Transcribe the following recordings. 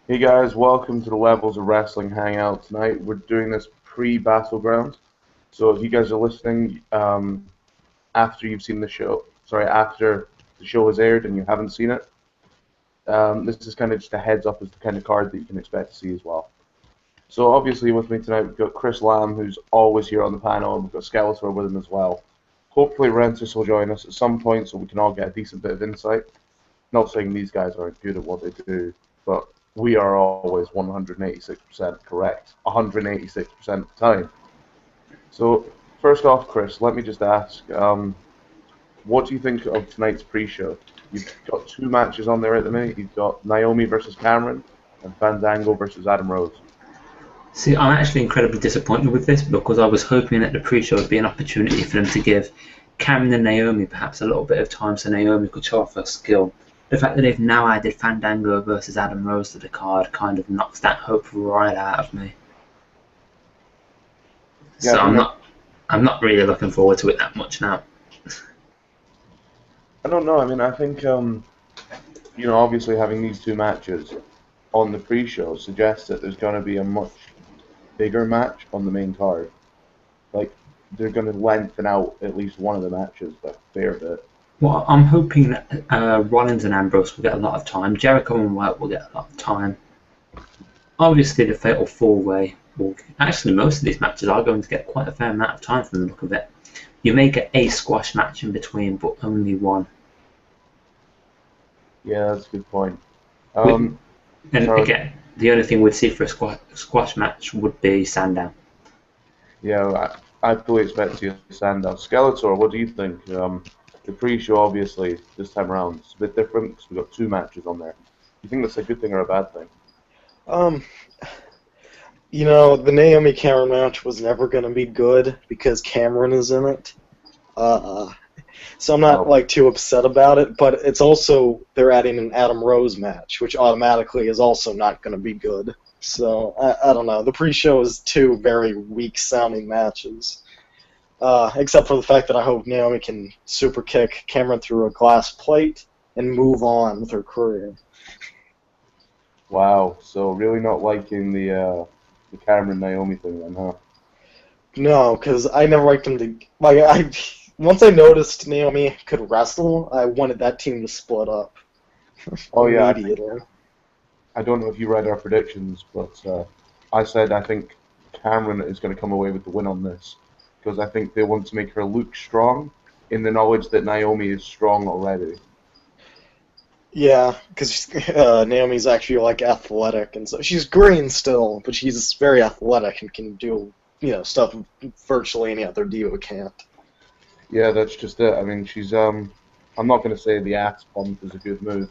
Hey guys, welcome to the Levels of Wrestling Hangout. Tonight we're doing this pre-Battleground. So if you guys are listening after you've seen the show, after the show has aired and you haven't seen it, this is kind of just a heads up as the kind of card that you can expect to see as well. So obviously with me tonight we've got Chris Lamb, who's always here on the panel, and we've got Skeletor with him as well. Hopefully Rentis will join us at some point so we can all get a decent bit of insight. Not saying these guys aren't good at what they do, but we are always 186% correct, 186% of the time. So, first off, Chris, let me just ask, what do you think of tonight's pre-show? You've got two matches on there at the minute. You've got Naomi versus Cameron and Fandango versus Adam Rose. See, I'm actually incredibly disappointed with this because I was hoping that the pre-show would be an opportunity for them to give Cameron and Naomi perhaps a little bit of time so Naomi could show off her skill. The fact that they've now added Fandango versus Adam Rose to the card kind of knocks that hope right out of me. Yeah, So I'm not really looking forward to it that much now. I don't know. I mean, I think, obviously having these two matches on the pre-show suggests that there's going to be a much bigger match on the main card. Like, they're going to lengthen out at least one of the matches by a fair bit. Well, I'm hoping that Rollins and Ambrose will get a lot of time. Jericho and White will get a lot of time. Obviously, the Fatal 4-Way will... Actually, most of these matches are going to get quite a fair amount of time from the look of it. You may get a squash match in between, but only one. Yeah, that's a good point. And again, the only thing we'd see for a squash match would be Sandown. Yeah, I fully expect to see a Sandown. Skeletor, what do you think? The pre-show, obviously, this time around, is a bit different because we've got two matches on there. Do you think that's a good thing or a bad thing? The Naomi Cameron match was never going to be good because Cameron is in it. So I'm not too upset about it, but it's also they're adding an Adam Rose match, which automatically is also not going to be good. So I don't know. The pre-show is two very weak-sounding matches, except for the fact that I hope Naomi can super kick Cameron through a glass plate and move on with her career. Wow, so really not liking the Cameron Naomi thing then, huh? No, because I never liked them to once I noticed Naomi could wrestle, I wanted that team to split up. Oh yeah, immediately. I don't know if you read our predictions, but I said I think Cameron is going to come away with the win on this because I think they want to make her look strong in the knowledge that Naomi is strong already. Yeah, because Naomi's actually athletic, and so she's green still, but she's very athletic and can do stuff virtually any other diva can't. Yeah, that's just it. I mean, she's I'm not going to say the axe pump is a good move,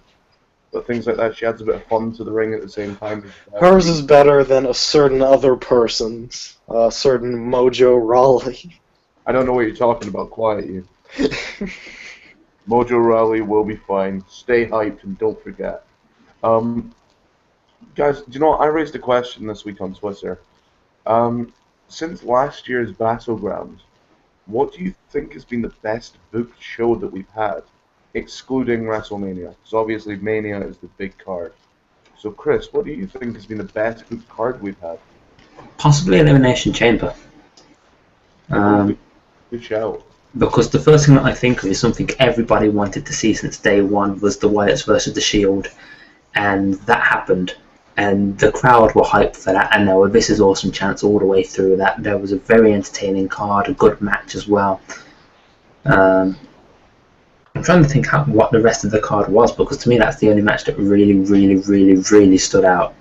but things like that, she adds a bit of fun to the ring at the same time. Hers is better than a certain other person's, a certain Mojo Rawley. I don't know what you're talking about. Quiet you. Mojo Rawley will be fine. Stay hyped and don't forget. Guys, do you know what? I raised a question this week on Twitter. Since last year's Battleground, what do you think has been the best booked show that we've had, excluding WrestleMania? Because obviously Mania is the big card. So Chris, what do you think has been the best booked card we've had? Possibly Elimination Chamber. Good shout. Because the first thing that I think of is something everybody wanted to see since day one was the Wyatts versus the Shield, and that happened. And the crowd were hyped for that, and there were This Is Awesome chants all the way through that. There was a very entertaining card, a good match as well. I'm trying to think what the rest of the card was, because to me that's the only match that really stood out.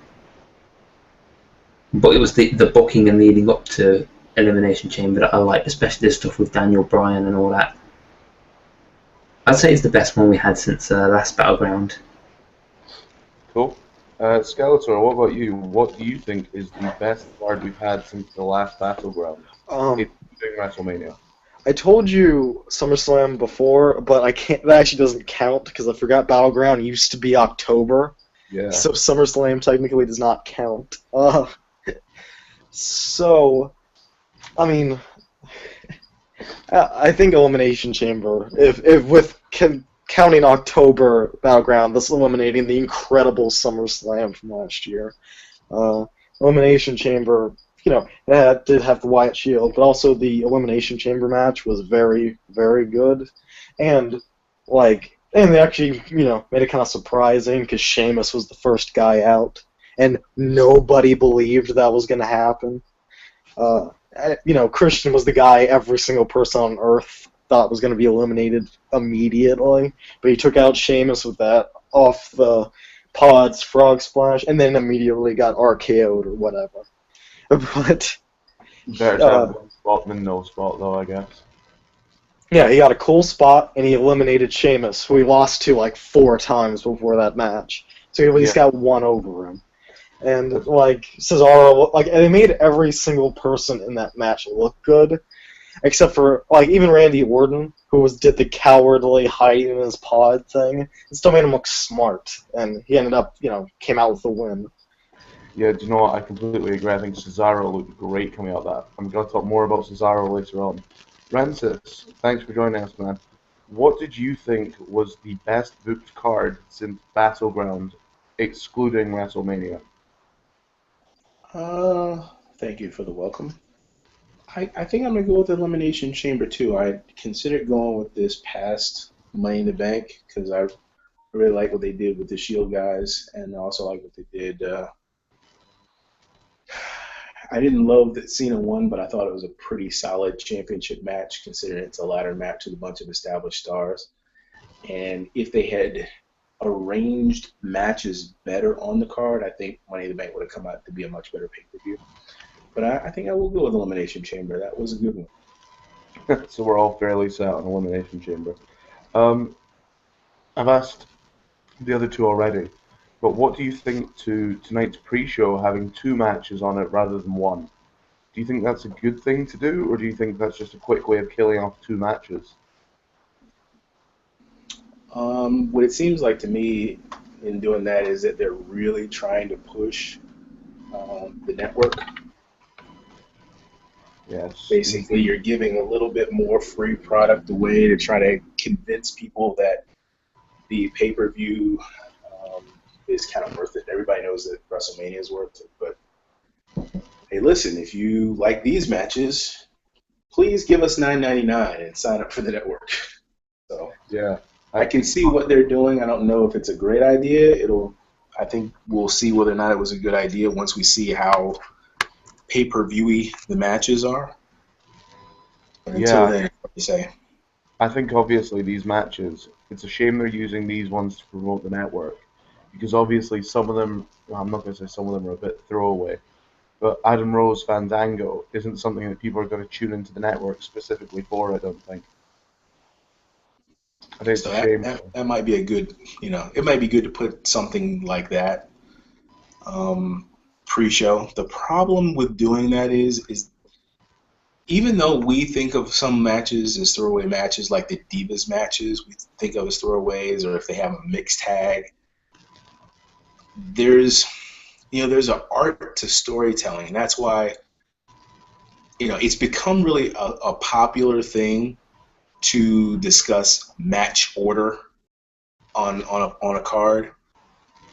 But it was the booking and leading up to Elimination Chamber that I liked, especially the stuff with Daniel Bryan and all that. I'd say it's the best one we had since last Battleground. Cool. Skeletor, what about you? What do you think is the best card we've had since the last Battleground, including WrestleMania? I told you SummerSlam before, but I can't. That actually doesn't count because I forgot Battleground used to be October. Yeah. So SummerSlam technically does not count. So, I mean, I think Elimination Chamber, if with counting October Battleground, this is eliminating the incredible SummerSlam from last year. Elimination Chamber, that did have the Wyatt Shield, but also the Elimination Chamber match was very, very good. And, and they actually, made it kind of surprising because Sheamus was the first guy out, and nobody believed that was going to happen. Christian was the guy every single person on Earth thought was going to be eliminated immediately, but he took out Sheamus with that off the pods frog splash, and then immediately got RKO'd or whatever. But Better to have one spot than no spot, though, I guess. Yeah, he got a cool spot, and he eliminated Sheamus, who he lost to like 4 times before that match. So he at least got one over him. And Cesaro, they made every single person in that match look good, except for even Randy Orton, who did the cowardly hiding in his pod thing. It still made him look smart, and he ended up came out with the win. Yeah, do you know what? I completely agree. I think Cesaro looked great coming out of that. I'm going to talk more about Cesaro later on. Francis, thanks for joining us, man. What did you think was the best booked card since Battleground, excluding WrestleMania? Thank you for the welcome. I think I'm going to go with Elimination Chamber, too. I considered going with this past Money in the Bank because I really like what they did with the Shield guys, and I also like what they did. I didn't love that Cena won, but I thought it was a pretty solid championship match considering it's a ladder match with a bunch of established stars. And if they had arranged matches better on the card, I think Money in the Bank would have come out to be a much better pay-per-view. But I think I will go with Elimination Chamber. That was a good one. So we're all fairly set on Elimination Chamber. I've asked the other two already, but what do you think to tonight's pre-show having 2 matches on it rather than 1? Do you think that's a good thing to do, or do you think that's just a quick way of killing off 2 matches? What it seems like to me in doing that is that they're really trying to push the network. Yes. Basically, you're giving a little bit more free product away to try to convince people that the pay-per-view is kind of worth it. Everybody knows that WrestleMania is worth it, but hey, listen, if you like these matches, please give us $9.99 and sign up for the network. So yeah, I can see what they're doing. I don't know if it's a great idea. I think we'll see whether or not it was a good idea once we see how pay-per-viewy the matches are. But until then, what do you say? I think obviously these matches, it's a shame they're using these ones to promote the network. Because obviously some of them, well, I'm not going to say some of them are a bit throwaway, but Adam Rose Fandango isn't something that people are going to tune into the network specifically for, I don't think. I think it's a shame. That might be a good, it might be good to put something like that pre-show. The problem with doing that is even though we think of some matches as throwaway matches, like the Divas matches, we think of as throwaways, or if they have a mixed tag, there's an art to storytelling, and that's why it's become really a popular thing to discuss match order on a card.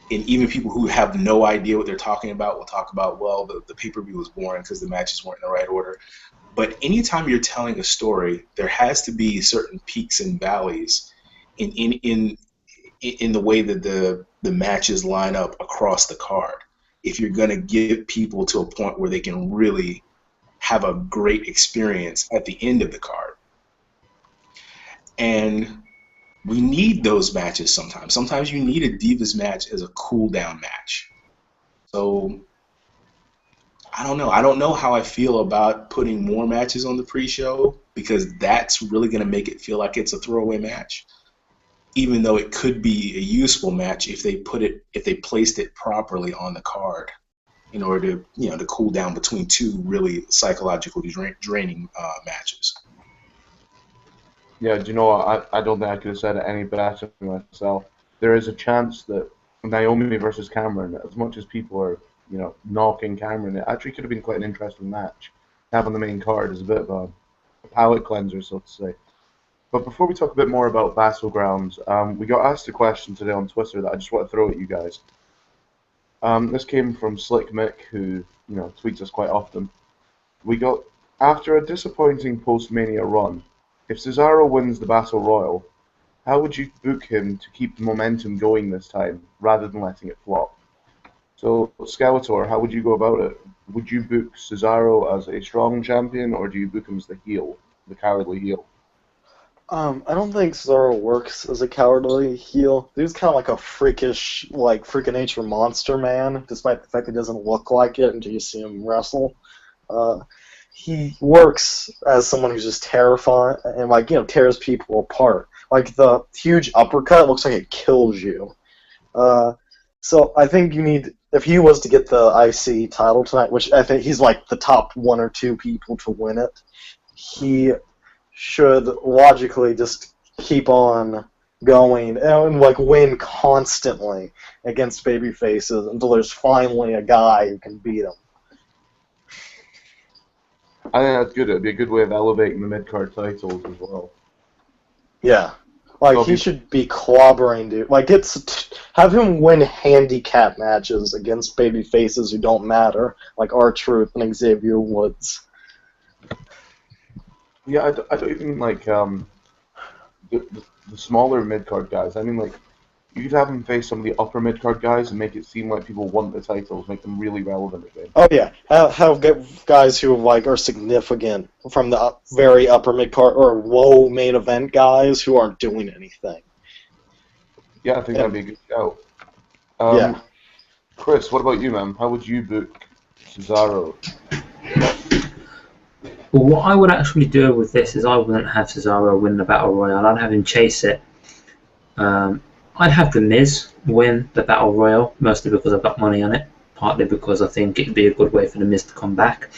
And even people who have no idea what they're talking about will talk about, well, the pay-per-view was boring because the matches weren't in the right order. But anytime you're telling a story, there has to be certain peaks and valleys in the way that the matches line up across the card. If you're going to get people to a point where they can really have a great experience at the end of the card. And we need those matches sometimes. Sometimes you need a Divas match as a cool-down match. So I don't know. I don't know how I feel about putting more matches on the pre-show because that's really going to make it feel like it's a throwaway match, even though it could be a useful match if they placed it properly on the card in order to cool down between 2 really psychologically draining matches. Yeah, do you know what? I don't think I could have said it any better myself. There is a chance that Naomi versus Cameron, as much as people are, knocking Cameron, it actually could have been quite an interesting match. Having the main card is a bit of a palate cleanser, so to say. But before we talk a bit more about Battlegrounds, we got asked a question today on Twitter that I just want to throw at you guys. This came from Slick Mick, who tweets us quite often. We got, after a disappointing post-Mania run, if Cesaro wins the Battle Royal, how would you book him to keep the momentum going this time, rather than letting it flop? So, Skeletor, how would you go about it? Would you book Cesaro as a strong champion, or do you book him as the heel, the cowardly heel? I don't think Cesaro works as a cowardly heel. He's kind of like a freakish, freak of nature monster man, despite the fact that he doesn't look like it until you see him wrestle. He works as someone who's just terrifying and tears people apart. Like the huge uppercut looks like it kills you. So I think you need, if he was to get the IC title tonight, which I think he's like the top 1 or 2 people to win it, he should logically just keep on going and win constantly against baby faces until there's finally a guy who can beat him. I think that's good. It'd be a good way of elevating the mid-card titles as well. Yeah. He should be clobbering dude. Have him win handicap matches against baby faces who don't matter, like R-Truth and Xavier Woods. Yeah, I don't even like the smaller mid-card guys. I mean, you could have him face some of the upper mid-card guys and make it seem like people want the titles, make them really relevant again. Oh yeah, have guys who are significant from the very upper mid-card or low main event guys who aren't doing anything. Yeah, I think that'd be a good shout. Yeah. Chris, what about you, man? How would you book Cesaro? Well, what I would actually do with this is I wouldn't have Cesaro win the Battle Royale. I'd have him chase it. I'd have The Miz win the Battle Royale, mostly because I've got money on it, partly because I think it'd be a good way for The Miz to come back.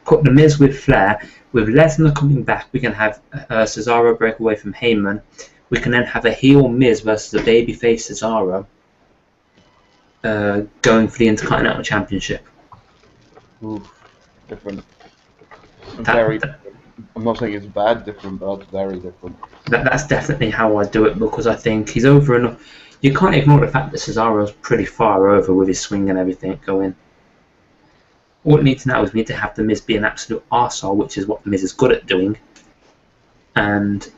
Put The Miz with Flair. With Lesnar coming back, we can have Cesaro break away from Heyman. We can then have a heel Miz versus a babyface Cesaro going for the Intercontinental Championship. Ooh, different. Very different. I'm not saying it's bad different, but it's very different. That's definitely how I do it, because I think he's over enough. You can't ignore the fact that Cesaro's pretty far over with his swing and everything going. All we need to know is we need to have The Miz be an absolute arsehole, which is what The Miz is good at doing. And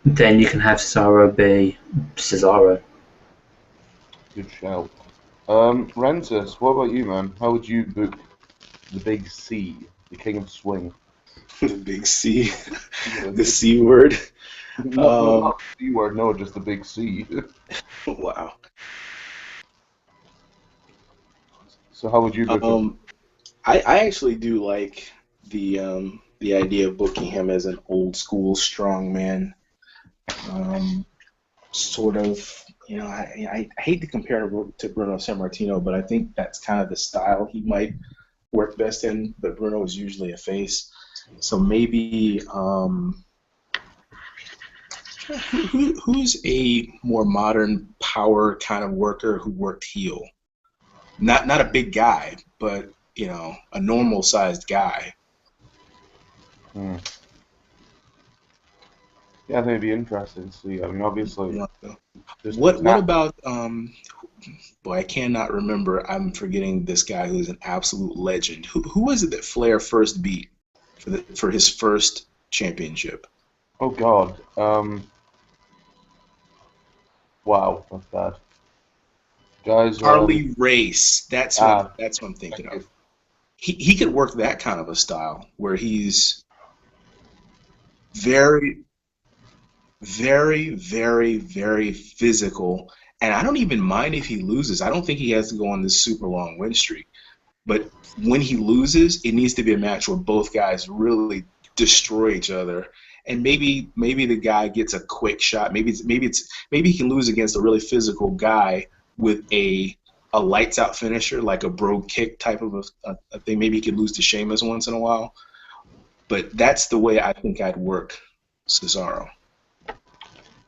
then you can have Cesaro be Cesaro. Good shout. Rensis, what about you, man? How would you book the Big C, the King of Swing? The Big C. The C word. Not the C word, no, just the Big C. Wow. So how would you book him? I actually do like the idea of booking him as an old school strongman. Sort of, I hate to compare to Bruno Sammartino, but I think that's kind of the style he might work best in. But Bruno is usually a face, so maybe who's a more modern power kind of worker who worked heel? Not a big guy, but a normal sized guy. Yeah, I think it'd be interesting to see. I mean, obviously. What about boy, I cannot remember. I'm forgetting this guy who's an absolute legend. Who was it that Flair first beat for his first championship? Oh God. Wow, that's bad. Guys. Harley Race. That's what I'm thinking of. He could work that kind of a style where he's very, very, very, very physical. And I don't even mind if he loses. I don't think he has to go on this super long win streak. But when he loses, it needs to be a match where both guys really destroy each other. And maybe the guy gets a quick shot. Maybe he can lose against a really physical guy with a lights out finisher, like a brogue kick type of a thing. Maybe he could lose to Sheamus once in a while. But that's the way I think I'd work Cesaro.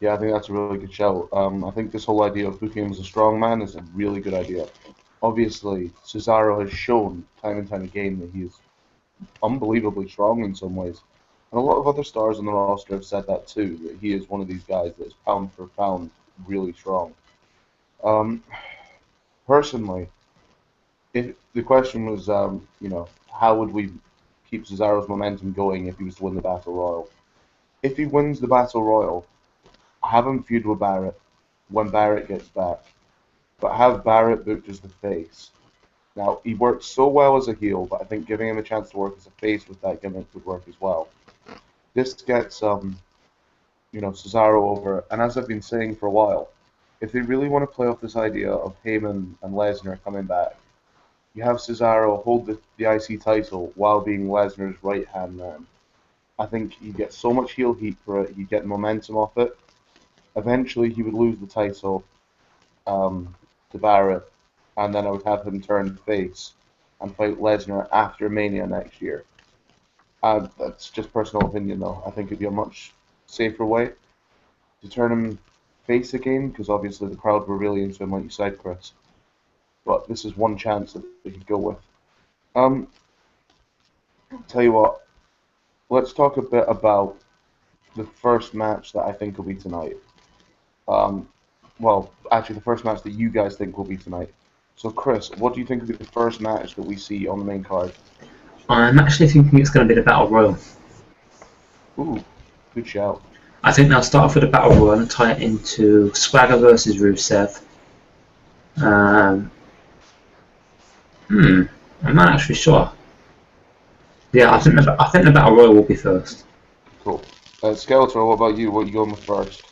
Yeah, I think that's a really good shout. I think this whole idea of booking him as a strong man is a really good idea. Obviously, Cesaro has shown time and time again that he is unbelievably strong in some ways. And a lot of other stars on the roster have said that too, that he is one of these guys that is pound for pound really strong. Um, Personally, if the question was, how would we keep Cesaro's momentum going if he was to win the Battle Royal? If he wins the Battle Royal, have him feud with Barrett when Barrett gets back, but have Barrett booked as the face. Now, he works so well as a heel, but I think giving him a chance to work as a face with that gimmick would work as well. This gets, Cesaro over, and as I've been saying for a while, if they really want to play off this idea of Heyman and Lesnar coming back, you have Cesaro hold the IC title while being Lesnar's right-hand man. I think he'd get so much heel heat for it, he'd get momentum off it. Eventually, he would lose the title to Barrett, and then I would have him turn face and fight Lesnar after Mania next year. That's just personal opinion, though. I think it'd be a much safer way to turn him face again, because obviously the crowd were really into him, like you said, Chris. But this is one chance that they could go with. Tell you what, let's talk a bit about the first match that I think will be tonight. Well, actually, the first match that you guys think will be tonight. So, Chris, what do you think will be the first match that we see on the main card? I'm actually thinking it's going to be the Battle Royal. Ooh, good shout. I think they'll start off with a Battle Royal and tie it into Swagger versus Rusev. I'm not actually sure. Yeah, I think the Battle Royal will be first. Cool. Skeletor, what about you? What are you going with first?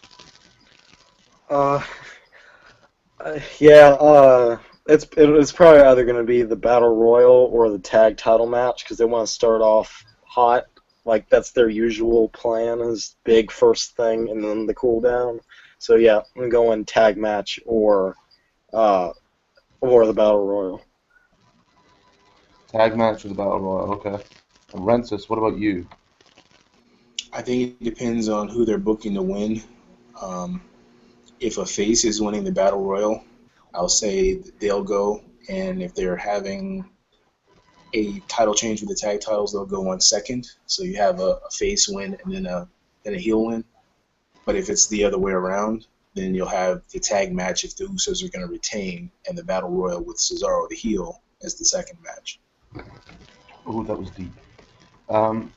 It's probably either going to be the Battle Royal or the tag title match because they want to start off hot. Like, that's their usual plan, is big first thing and then the cool down. So yeah, I'm going tag match or the Battle Royal. Tag match or the Battle Royal, okay. And Rensis, what about you? I think it depends on who they're booking to win. If a face is winning the Battle Royal, I'll say they'll go. And if they're having a title change with the tag titles, they'll go on second. So you have a face win and then a heel win. But if it's the other way around, then you'll have the tag match if the Usos are going to retain, and the Battle Royal with Cesaro the heel as the second match. Oh, that was deep. I'm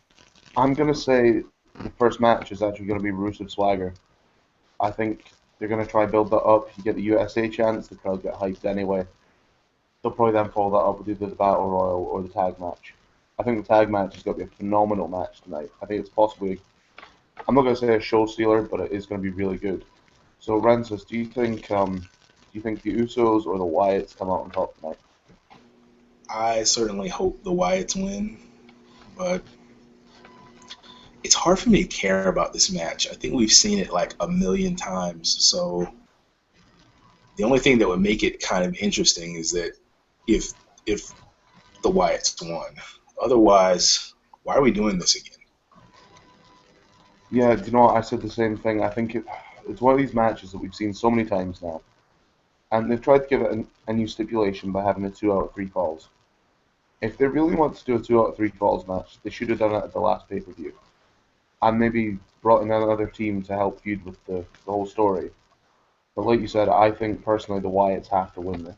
going to say the first match is actually going to be Rusev Swagger. I think they're going to try and build that up. You get the USA chance, the crowd get hyped anyway. They'll probably then follow that up with either the Battle Royal or the tag match. I think the tag match is going to be a phenomenal match tonight. I think it's possibly, I'm not going to say a show stealer, but it is going to be really good. So, Rancis, do you think the Usos or the Wyatts come out on top tonight? I certainly hope the Wyatts win, but it's hard for me to care about this match. I think we've seen it like a million times, so the only thing that would make it kind of interesting is that if the Wyatts won. Otherwise, why are we doing this again? Yeah, you know what? I said the same thing. I think it's one of these matches that we've seen so many times now. And they've tried to give it a new stipulation by having a 2 out of 3 falls. If they really want to do a 2 out of 3 falls match, they should have done it at the last pay-per-view. And maybe brought in another team to help feud with the whole story. But like you said, I think personally the Wyatts have to win this.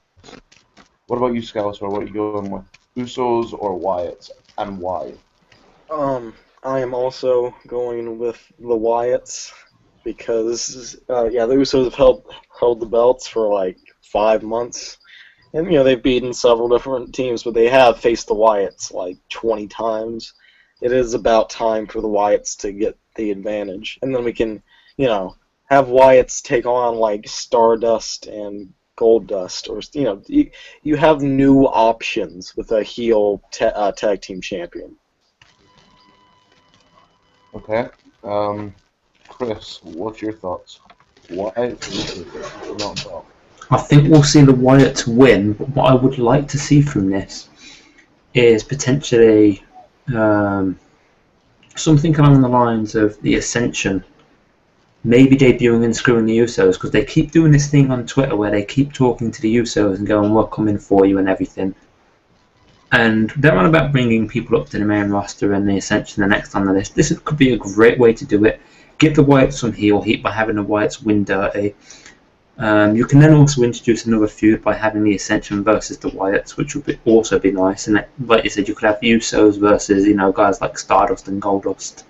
What about you, Skeletor? What are you going with? Usos or Wyatts, and why? I am also going with the Wyatts because the Usos have held the belts for like 5 months, and they've beaten several different teams, but they have faced the Wyatts like 20 times. It is about time for the Wyatts to get the advantage, and then we can have Wyatts take on like Stardust and Goldust, or you have new options with a heel tag team champion. Okay. Chris, what's your thoughts? Why not top? I think we'll see the Wyatts win, but what I would like to see from this is potentially something along the lines of the Ascension maybe debuting and screwing the Usos, because they keep doing this thing on Twitter where they keep talking to the Usos and going, we're coming for you and everything. And they're on about bringing people up to the main roster and the Ascension the next on the list. This could be a great way to do it. Give the Wyatts some heel heat by having the Wyatts win dirty. You can then also introduce another feud by having the Ascension versus the Wyatts, which would also be nice. And like you said, you could have Usos versus guys like Stardust and Goldust.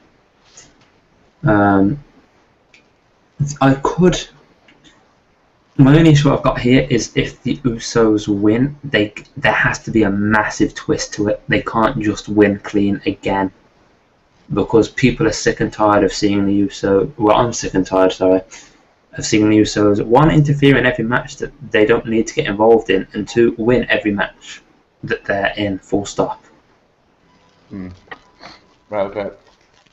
My only issue I've got here is if the Usos win, there has to be a massive twist to it. They can't just win clean again, because people are sick and tired of seeing the Usos. Well, I'm sick and tired, sorry, of seeing the Usos, one, interfere in every match that they don't need to get involved in, and two, win every match that they're in, full stop. Right, okay.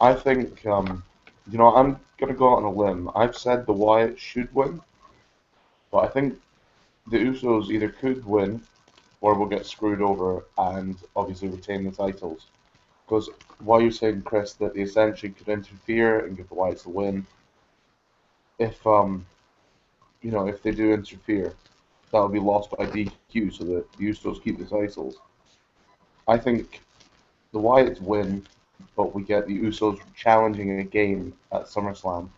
I think, I'm going to go out on a limb. I've said the Wyatts should win, but I think the Usos either could win or will get screwed over and obviously retain the titles. Because while you're saying, Chris, that the Ascension could interfere and give the Wyatts a win, if they do interfere, that will be lost by DQ, so that the Usos keep the titles. I think the Wyatts win, but we get the Usos challenging again at SummerSlam.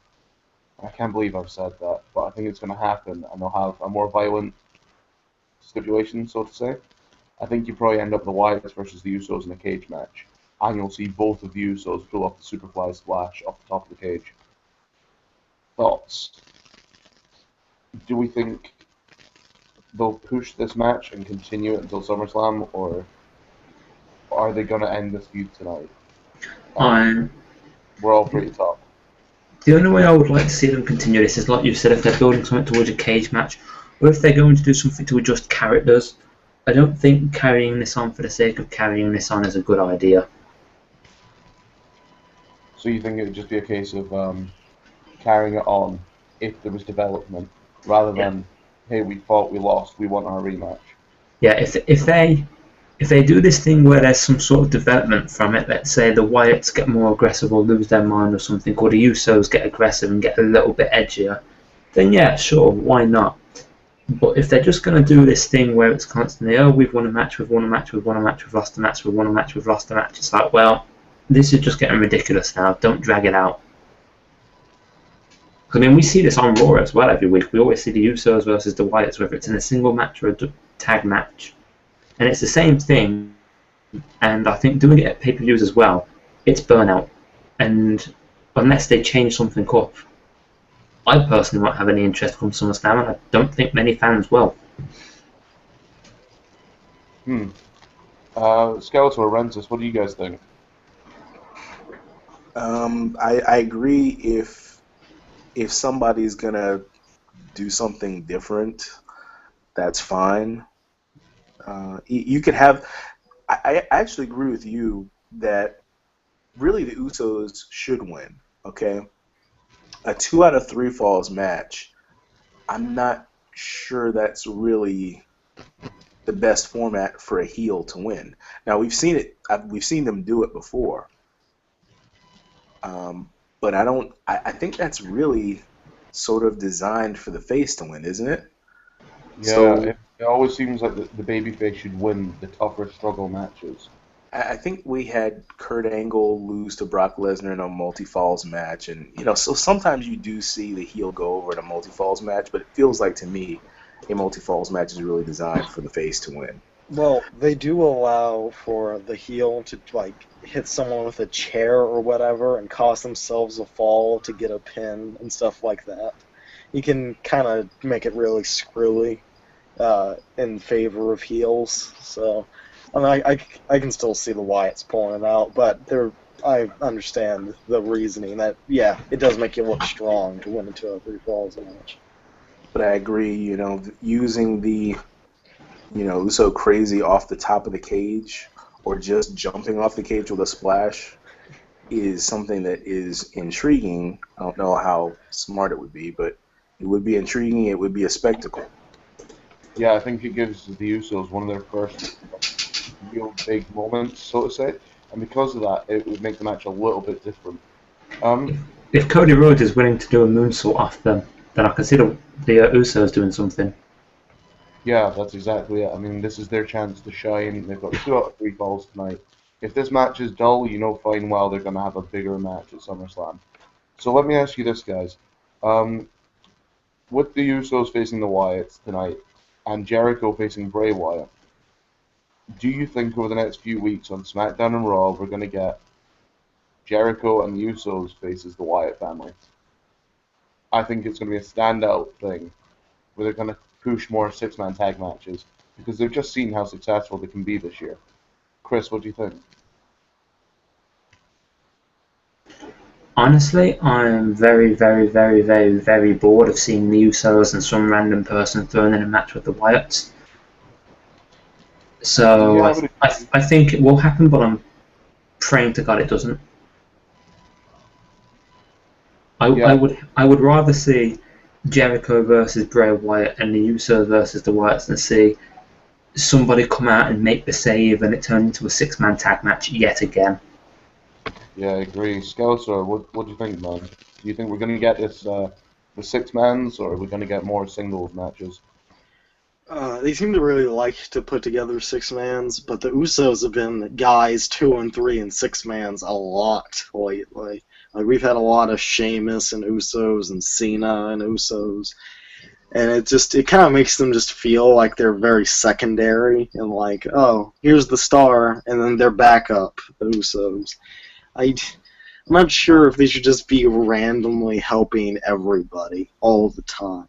I can't believe I've said that, but I think it's going to happen, and they'll have a more violent stipulation, so to say. I think you probably end up the Wyatts versus the Usos in a cage match, and you'll see both of the Usos pull off the Superfly Splash off the top of the cage. Thoughts? Do we think they'll push this match and continue it until SummerSlam, or are they going to end this feud tonight? We're all free to talk. The only way I would like to see them continue this is, like you said, if they're building something towards a cage match, or if they're going to do something to adjust characters. I don't think carrying this on for the sake of carrying this on is a good idea. So you think it would just be a case of carrying it on if there was development, rather than, hey, we fought, we lost, we want our rematch? Yeah, if they do this thing where there's some sort of development from it, let's say the Wyatts get more aggressive or lose their mind or something, or the Usos get aggressive and get a little bit edgier, then yeah, sure, why not? But if they're just going to do this thing where it's constantly, oh, we've won a match, we've won a match, we've won a match, we've lost a match, we've won a match, we've lost a match, it's like, well, this is just getting ridiculous now, don't drag it out. I mean, we see this on Raw as well every week. We always see the Usos versus the Wyatts, whether it's in a single match or a tag match. And it's the same thing, and I think doing it at pay-per-views as well, it's burnout. And unless they change something up, I personally won't have any interest come SummerSlam, and I don't think many fans will. Skeletor or Rentis, what do you guys think? I agree if somebody's gonna do something different, that's fine. You could have. I actually agree with you that really the Usos should win. Okay, a 2 out of 3 falls match. I'm not sure that's really the best format for a heel to win. Now we've seen it. We've seen them do it before. But I don't. I think that's really sort of designed for the face to win, isn't it? Yeah, So, it always seems like the babyface should win the tougher struggle matches. I think we had Kurt Angle lose to Brock Lesnar in a multi-falls match, and so sometimes you do see the heel go over in a multi-falls match, but it feels like to me a multi-falls match is really designed for the face to win. Well, they do allow for the heel to hit someone with a chair or whatever and cause themselves a fall to get a pin and stuff like that. You can kind of make it really screwy in favor of heels. So, I mean, I can still see the Wyatts pulling it out, but I understand the reasoning that, yeah, it does make you look strong to win a 2 out of 3 falls match. But I agree, using the Uso crazy off the top of the cage or just jumping off the cage with a splash is something that is intriguing. I don't know how smart it would be, but it would be intriguing. It would be a spectacle. Yeah, I think it gives the Usos one of their first real big moments, so to say, and because of that, it would make the match a little bit different. If Cody Rhodes is willing to do a moonsault off them, then I can see the Usos doing something. Yeah, that's exactly it. I mean, this is their chance to shine. They've got 2 out of 3 falls tonight. If this match is dull, you know fine well they're going to have a bigger match at SummerSlam. So let me ask you this, guys. Um, with the Usos facing the Wyatts tonight and Jericho facing Bray Wyatt, do you think over the next few weeks on SmackDown and Raw we're going to get Jericho and the Usos faces the Wyatt family? I think it's going to be a standout thing where they're going to push more six-man tag matches because they've just seen how successful they can be this year. Chris, what do you think? Honestly, I'm very, very, very, very, very bored of seeing the Usos and some random person thrown in a match with the Wyatts. So Yeah, I I, would I, agree. I think it will happen, but I'm praying to God it doesn't. I Yeah, would rather see Jericho versus Bray Wyatt and the Usos versus the Wyatts than see somebody come out and make the save and it turn into a six-man tag match yet again. yeah, I agree. Skeletor, what do you think, man? Do you think we're going to get this the six mans, or are we going to get more singles matches? They seem to really like to put together six mans, but the Usos have been guys 2 and 3 and six mans a lot lately. Like we've had a lot of Sheamus and Usos and Cena and Usos, and it kind of makes them just feel like they're very secondary and like, oh, here's the star, and then their backup, the Usos. I'm not sure if they should just be randomly helping everybody all the time.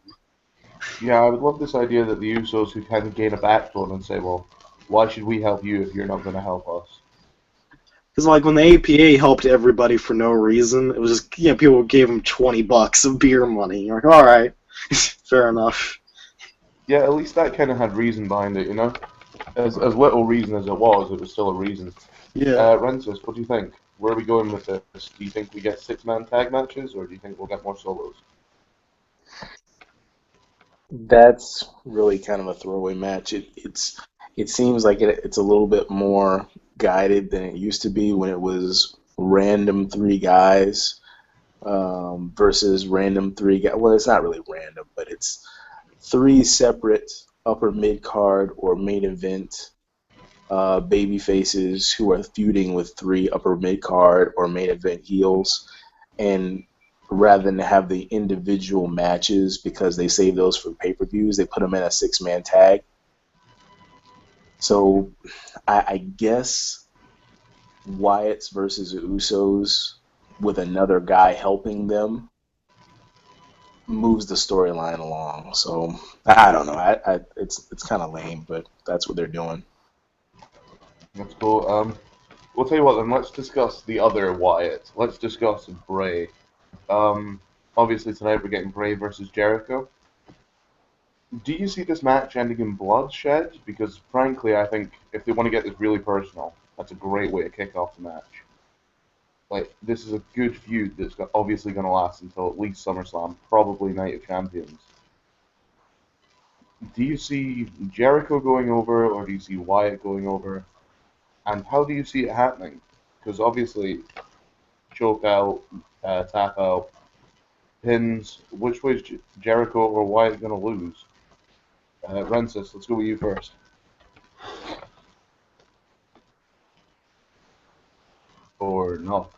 Yeah, I would love this idea that the Usos could kind of gain a backbone and say, well, why should we help you if you're not going to help us? Because like when the APA helped everybody for no reason, it was just people gave them $20 of beer money. You're like, all right, fair enough. Yeah, at least that kind of had reason behind it, you know? As little reason as it was still a reason. Yeah. Rensis, what do you think? Where are we going with this? Do you think we get six-man tag matches, or do you think we'll get more solos? That's really kind of a throwaway match. It seems like it's a little bit more guided than it used to be when it was random three guys versus random three guys. Well, it's not really random, but it's three separate upper mid card or main event baby faces who are feuding with three upper mid card or main event heels, and rather than have the individual matches because they save those for pay-per-views, they put them in a six-man tag. So I guess Wyatt's versus the Usos with another guy helping them moves the storyline along. So I don't know. It's kind of lame, but that's what they're doing. Let's go. We'll tell you what then. Let's discuss the other Wyatt. Let's discuss Bray. Obviously tonight we're getting Bray versus Jericho. Do you see this match ending in bloodshed? Because frankly, I think if they want to get this really personal, that's a great way to kick off the match. Like this is a good feud that's obviously going to last until at least SummerSlam, probably Night of Champions. Do you see Jericho going over, or do you see Wyatt going over? And how do you see it happening? Because obviously, choke out, tap out, pins. Which way is Jericho or Wyatt going to lose? Rensis, let's go with you first. Or not.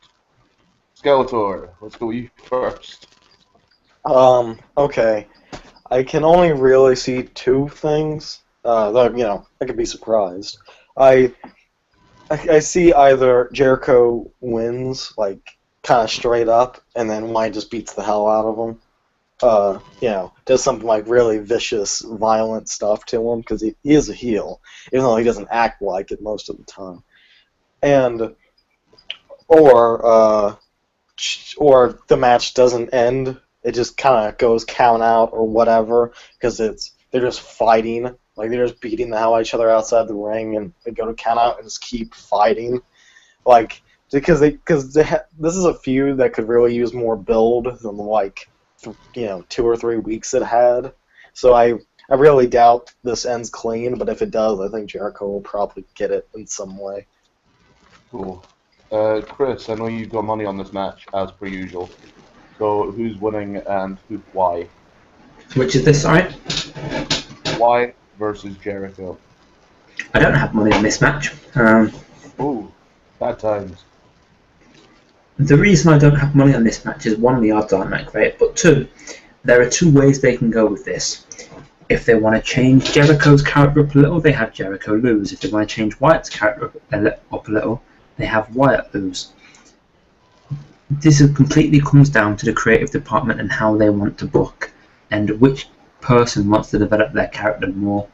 Skeletor, let's go with you first. Okay. I can only really see two things. That I could be surprised. I I see either Jericho wins, like kind of straight up, and then Wyatt just beats the hell out of him. Does something like really vicious, violent stuff to him because he is a heel, even though he doesn't act like it most of the time. And or uh, or the match doesn't end; it just kind of goes count out or whatever because they're just fighting, like they're just beating the hell out of each other outside the ring, and they go to count out and just keep fighting, like this is a feud that could really use more build than like 2 or 3 weeks it had. So I really doubt this ends clean, but if it does, I think Jericho will probably get it in some way. Cool. Chris, I know you've got money on this match, as per usual. So who's winning and why? Which is this, sorry? Why versus Jericho? I don't have money on this match. Ooh, bad times. The reason I don't have money on this match is one, the odds aren't that great, but two, there are two ways they can go with this. If they want to change Jericho's character up a little, they have Jericho lose. If they want to change Wyatt's character up a little, they have Wyatt lose. This completely comes down to the creative department and how they want to book, and which person wants to develop their character more.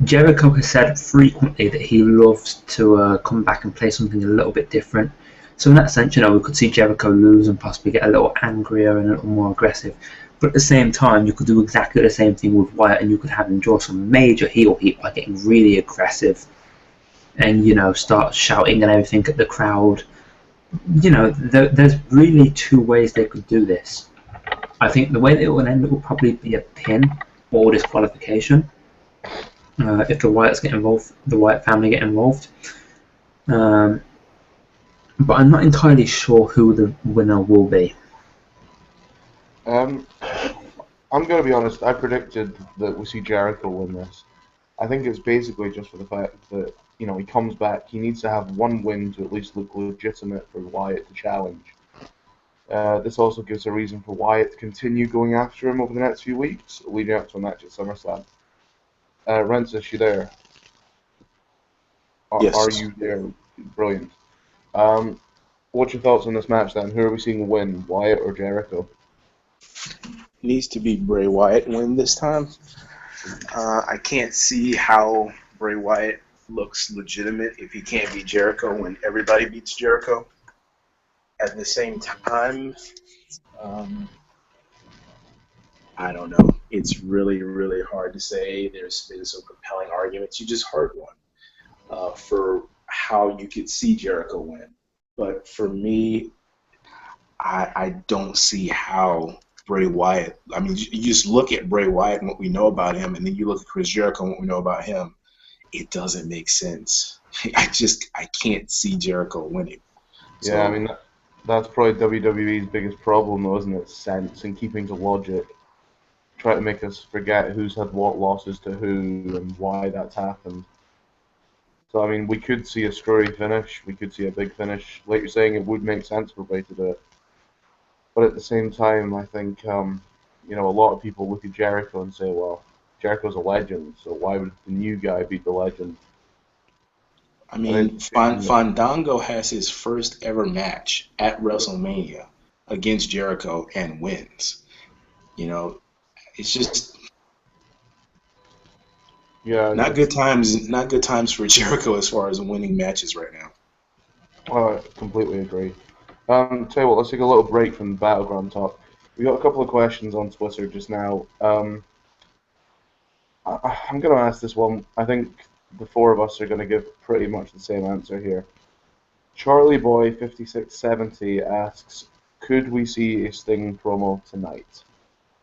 Jericho has said frequently that he loves to come back and play something a little bit different. So in that sense, we could see Jericho lose and possibly get a little angrier and a little more aggressive. But at the same time, you could do exactly the same thing with Wyatt, and you could have him draw some major heel heat by getting really aggressive and, start shouting and everything at the crowd. There's really two ways they could do this. I think the way that it will end, it will probably be a pin or disqualification. If the Wyatts get involved, the Wyatt family get involved. But I'm not entirely sure who the winner will be. I'm going to be honest, I predicted that we see Jericho win this. I think it's basically just for the fact that, he comes back, he needs to have one win to at least look legitimate for Wyatt to challenge. This also gives a reason for Wyatt to continue going after him over the next few weeks, leading up to a match at SummerSlam. Rensis, you there? Yes. Are you there? Brilliant. What's your thoughts on this match then? Who are we seeing win, Wyatt or Jericho? Needs to be Bray Wyatt win this time. I can't see how Bray Wyatt looks legitimate if he can't beat Jericho when everybody beats Jericho. At the same time, I don't know. It's really, really hard to say. There's been some compelling arguments. You just heard one for how you could see Jericho win. But for me, I don't see how Bray Wyatt. I mean, you just look at Bray Wyatt and what we know about him, and then you look at Chris Jericho and what we know about him. It doesn't make sense. I can't see Jericho winning. So, yeah, I mean, that's probably WWE's biggest problem, though, isn't it? Sense and keeping to logic. Try to make us forget who's had what losses to who and why that's happened. So, I mean, we could see a screwy finish. We could see a big finish. Like you're saying, it would make sense for Bray to do it. But at the same time, I think, a lot of people look at Jericho and say, well, Jericho's a legend, so why would the new guy beat the legend? I mean, Fandango has his first ever match at WrestleMania against Jericho and wins. It's just not good times. Not good times for Jericho as far as winning matches right now. I completely agree. Tell you what, let's take a little break from the Battleground talk. We got a couple of questions on Twitter just now. I'm going to ask this one. I think the four of us are going to give pretty much the same answer here. Charlie Boy 5670 asks, could we see a Sting promo tonight?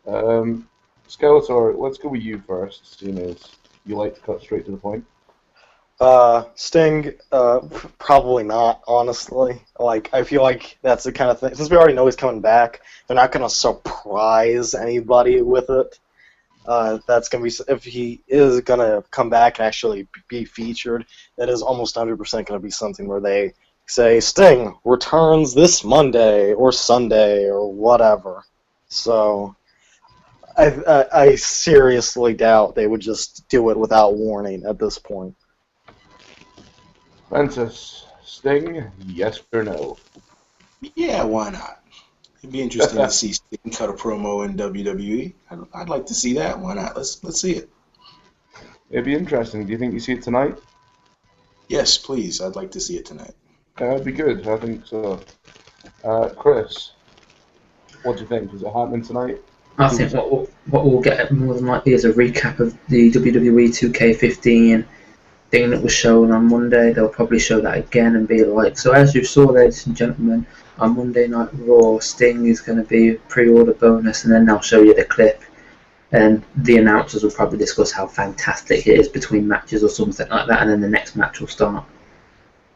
Skeletor, let's go with you first, seeing as you like to cut straight to the point. Sting, probably not, honestly. I feel like that's the kind of thing, since we already know he's coming back, they're not going to surprise anybody with it. That's going to be, if he is going to come back and actually be featured, that is almost 100% going to be something where they say, Sting returns this Monday or Sunday or whatever. So, I seriously doubt they would just do it without warning at this point. Francis, Sting, yes or no? Yeah, why not? It'd be interesting to see Sting cut a promo in WWE. I'd like to see that. Why not? Let's see it. It'd be interesting. Do you think you see it tonight? Yes, please. I'd like to see it tonight. That'd be good. I think so. Chris, what do you think? Is it happening tonight? I think what we'll get more than likely is a recap of the WWE 2K15 thing that was shown on Monday. They'll probably show that again and be like, so as you saw, ladies and gentlemen, on Monday Night Raw, Sting is going to be a pre-order bonus, and then they'll show you the clip. And the announcers will probably discuss how fantastic it is between matches or something like that, and then the next match will start.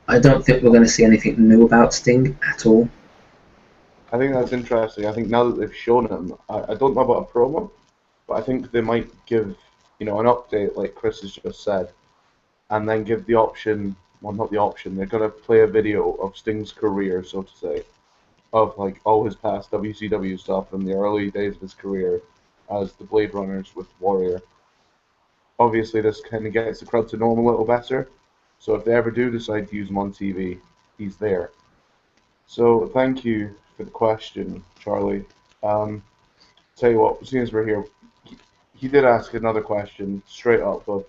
I don't think we're going to see anything new about Sting at all. I think that's interesting. I think now that they've shown him, I don't know about a promo, but I think they might give, an update like Chris has just said, and then give the option. Well, not the option. They're gonna play a video of Sting's career, so to say, of like all his past WCW stuff from the early days of his career as the Blade Runners with Warrior. Obviously, this kind of gets the crowd to know him a little better. So if they ever do decide to use him on TV, he's there. So thank you for the question, Charlie. Tell you what, as soon as we're here, he did ask another question straight up of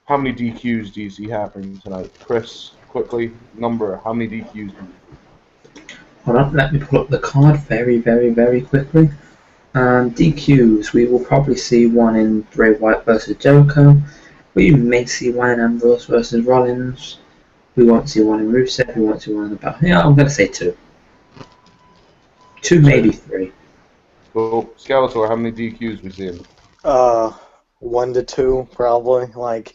how many DQs do you see happening tonight? Chris, quickly, number, how many DQs do you see? Hold on, let me pull up the card very, very, very quickly. DQs, we will probably see one in Bray Wyatt versus Jericho. We may see one in Ambrose versus Rollins. We won't see one in Rusev. We won't see one in the Battle. Yeah, I'm going to say 2. 2, maybe 3. So, Skeletor, how many DQs we seeing? 1 to 2, probably. Like,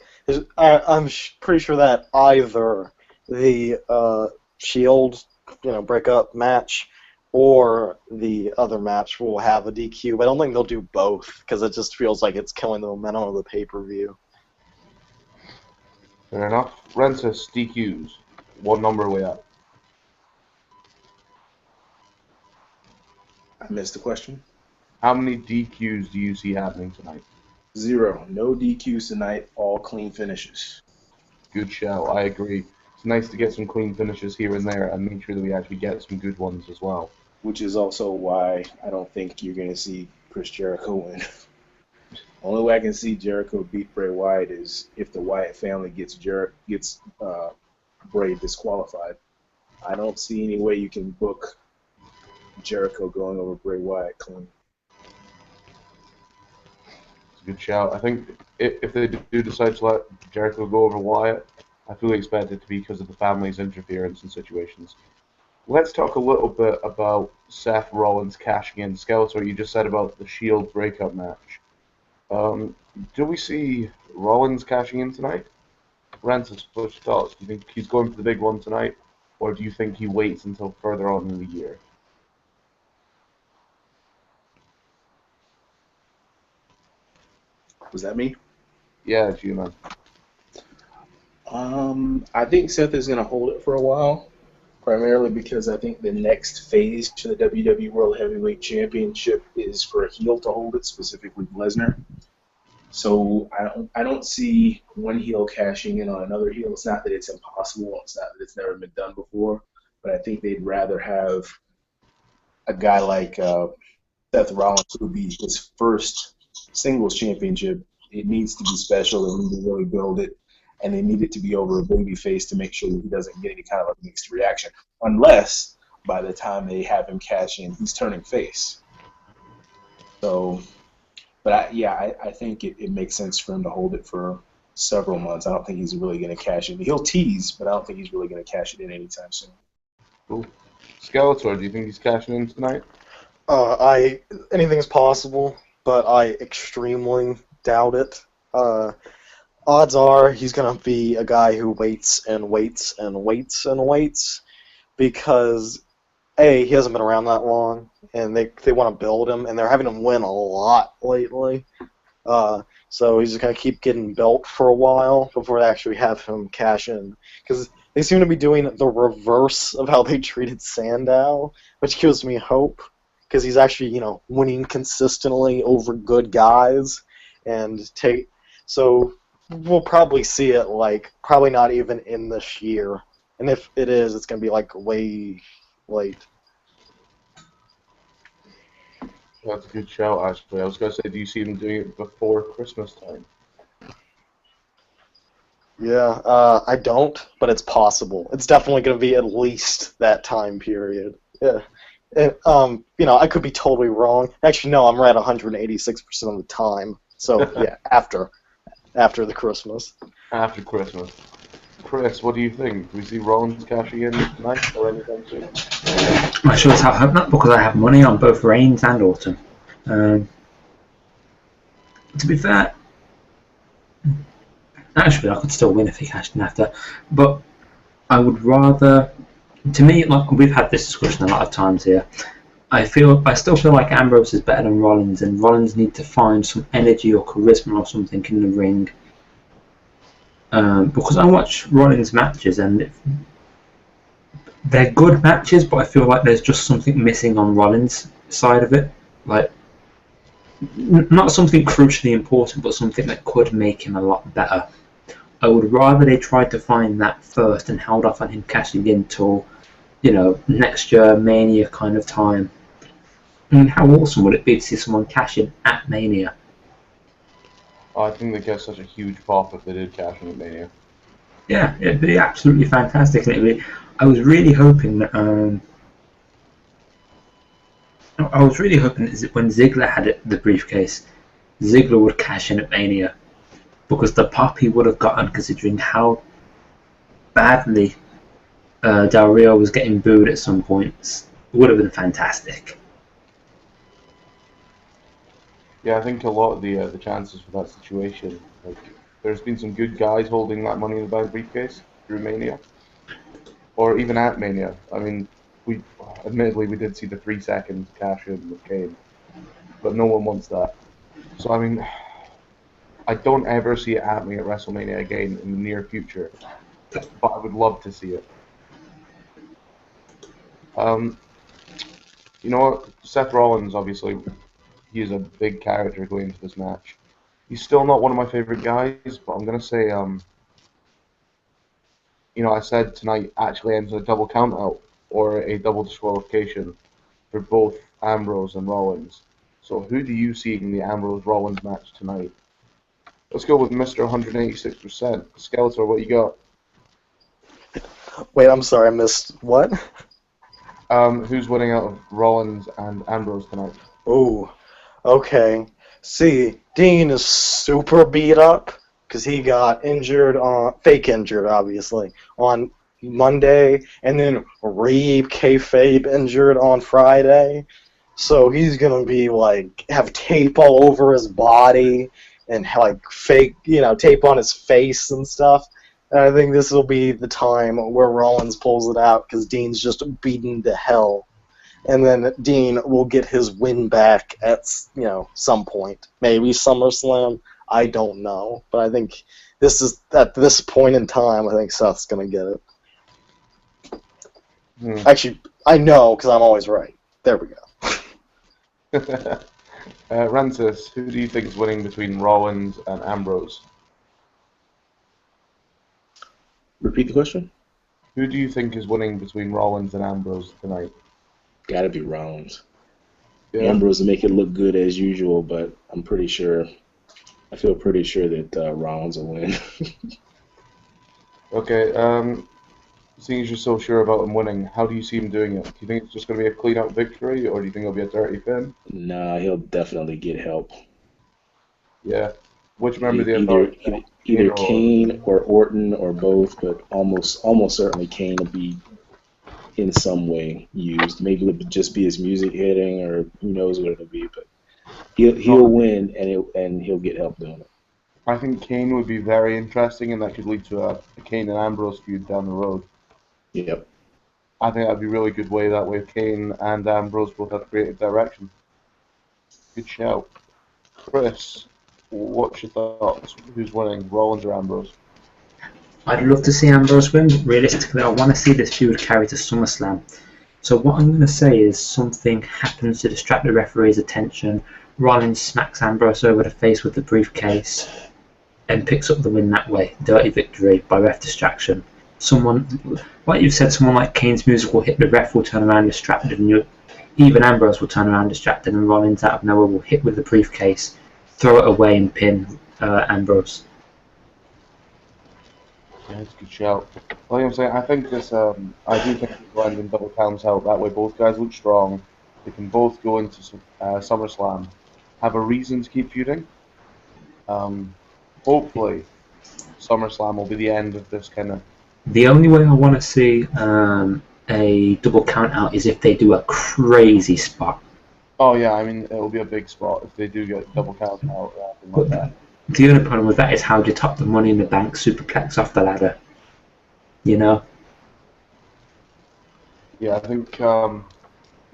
I'm pretty sure that either the Shield, breakup match, or the other match will have a DQ. But I don't think they'll do both because it just feels like it's killing the momentum of the pay-per-view. Fair enough. Rensis, DQs. What number are we at? I missed the question. How many DQs do you see happening tonight? 0. No DQs tonight. All clean finishes. Good show. I agree. It's nice to get some clean finishes here and there and make sure that we actually get some good ones as well. Which is also why I don't think you're going to see Chris Jericho win. Only way I can see Jericho beat Bray Wyatt is if the Wyatt family gets Bray disqualified. I don't see any way you can book Jericho going over Bray Wyatt clean. It's a good shout. I think if they do decide to let Jericho go over Wyatt, I fully expect it to be because of the family's interference in situations. Let's talk a little bit about Seth Rollins cashing in. Skeletor, you just said about the Shield breakup match. Do we see Rollins cashing in tonight? Francis, what's your thoughts? Do you think he's going for the big one tonight, or do you think he waits until further on in the year? Was that me? Yeah, it's you, man. I think Seth is going to hold it for a while, primarily because I think the next phase to the WWE World Heavyweight Championship is for a heel to hold it, specifically Lesnar. So I don't see one heel cashing in on another heel. It's not that it's impossible. It's not that it's never been done before. But I think they'd rather have a guy like Seth Rollins, who would be his first singles championship. It needs to be special. They need to really build it. And they need it to be over a baby face to make sure that he doesn't get any kind of a mixed reaction. Unless, by the time they have him cash in, he's turning face. So... But I think it makes sense for him to hold it for several months. I don't think he's really going to cash it. He'll tease, but I don't think he's really going to cash it in anytime soon. Cool. Skeletor, do you think he's cashing in tonight? Anything's possible, but I extremely doubt it. Odds are he's going to be a guy who waits and waits and waits and waits because, A, he hasn't been around that long, and they want to build him, and they're having him win a lot lately. So he's just going to keep getting built for a while before they actually have him cash in. Because they seem to be doing the reverse of how they treated Sandow, which gives me hope. Because he's actually, winning consistently over good guys. So we'll probably see it, probably not even in this year. And if it is, it's going to be, way late. That's a good shout, actually. I was going to say, do you see him doing it before Christmas time? Yeah, I don't, but it's possible. It's definitely going to be at least that time period. Yeah. I could be totally wrong. Actually, no, I'm right 186% of the time. So, yeah, after the Christmas. After Christmas. Chris, what do you think? Do we see Rollins cashing in tonight or anytime soon? I sure as hell hope not, because I have money on both Reigns and Orton. To be fair, actually I could still win if he cashed in after, but I would rather, to me, we've had this discussion a lot of times here, I still feel like Ambrose is better than Rollins, and Rollins need to find some energy or charisma or something in the ring. Because I watch Rollins matches and they're good matches, but I feel like there's just something missing on Rollins' side of it. Like, not something crucially important, but something that could make him a lot better. I would rather they tried to find that first and held off on him cashing in till, next year, Mania kind of time. I mean, how awesome would it be to see someone cash in at Mania? I think they get such a huge pop if they did cash in at Mania. Yeah, it'd be absolutely fantastic. And I was really hoping that. I was really hoping that when Ziggler had the briefcase, Ziggler would cash in at Mania, because the pop he would have gotten, considering how badly Del Rio was getting booed at some points, would have been fantastic. Yeah, I think a lot of the chances for that situation, like, there's been some good guys holding that Money in the Bank briefcase through Mania, or even at Mania. I mean, admittedly we did see the 3-second cash in with Kane, but no one wants that. So I mean, I don't ever see it happening at WrestleMania again in the near future, but I would love to see it. You know what? Seth Rollins, obviously, he is a big character going into this match. He's still not one of my favorite guys, but I'm going to say, I said tonight actually ends in a double countout or a double disqualification for both Ambrose and Rollins. So who do you see in the Ambrose-Rollins match tonight? Let's go with Mr. 186%. Skeletor, what you got? Wait, I'm sorry, I missed what? Who's winning out of Rollins and Ambrose tonight? Oh, okay. See, Dean is super beat up because he got injured fake injured, obviously, on Monday, and then kayfabe injured on Friday. So he's gonna be have tape all over his body and fake, tape on his face and stuff. And I think this will be the time where Rollins pulls it out because Dean's just beaten to hell. And then Dean will get his win back at, some point. Maybe SummerSlam. I don't know. But I think at this point in time, I think Seth's going to get it. Actually, I know because I'm always right. There we go. Rancis, who do you think is winning between Rollins and Ambrose? Repeat the question? Who do you think is winning between Rollins and Ambrose tonight? Gotta be Rollins. Yeah. Ambrose will make it look good as usual, but I feel pretty sure that Rollins will win. Okay, seeing as you're so sure about him winning, how do you see him doing it? Do you think it's just going to be a clean-up victory, or do you think it'll be a dirty pin? Nah, he'll definitely get help. Yeah. Which member of the Authority? Either Kane or Orton or both, but almost certainly Kane will be in some way used. Maybe it'll just be his music hitting, or who knows what it'll be. But he'll win, and he'll get help doing it. I think Kane would be very interesting, and that could lead to a Kane and Ambrose feud down the road. Yep. I think that'd be a really good way. That way, Kane and Ambrose both have creative direction. Good shout. Chris, what's your thoughts? Who's winning, Rollins or Ambrose? I'd love to see Ambrose win, but realistically, I want to see this feud carry to SummerSlam. So what I'm going to say is something happens to distract the referee's attention. Rollins smacks Ambrose over the face with the briefcase and picks up the win that way. Dirty victory by ref distraction. Someone, like you've said, someone like Kane's music will hit, the ref will turn around distracted, and even Ambrose will turn around distracted, and Rollins out of nowhere will hit with the briefcase, throw it away, and pin Ambrose. Yeah, it's a good shout. Like I'm saying, I think this. I do think it's going in double counts out. That way, both guys look strong. They can both go into SummerSlam, have a reason to keep feuding. Hopefully, SummerSlam will be the end of this kind of. The only way I want to see a double count out is if they do a crazy spot. Oh yeah, I mean it'll be a big spot if they do get double count out or anything like that. The only problem with that is how do you top the Money in the Bank superplex off the ladder? You know? Yeah, I think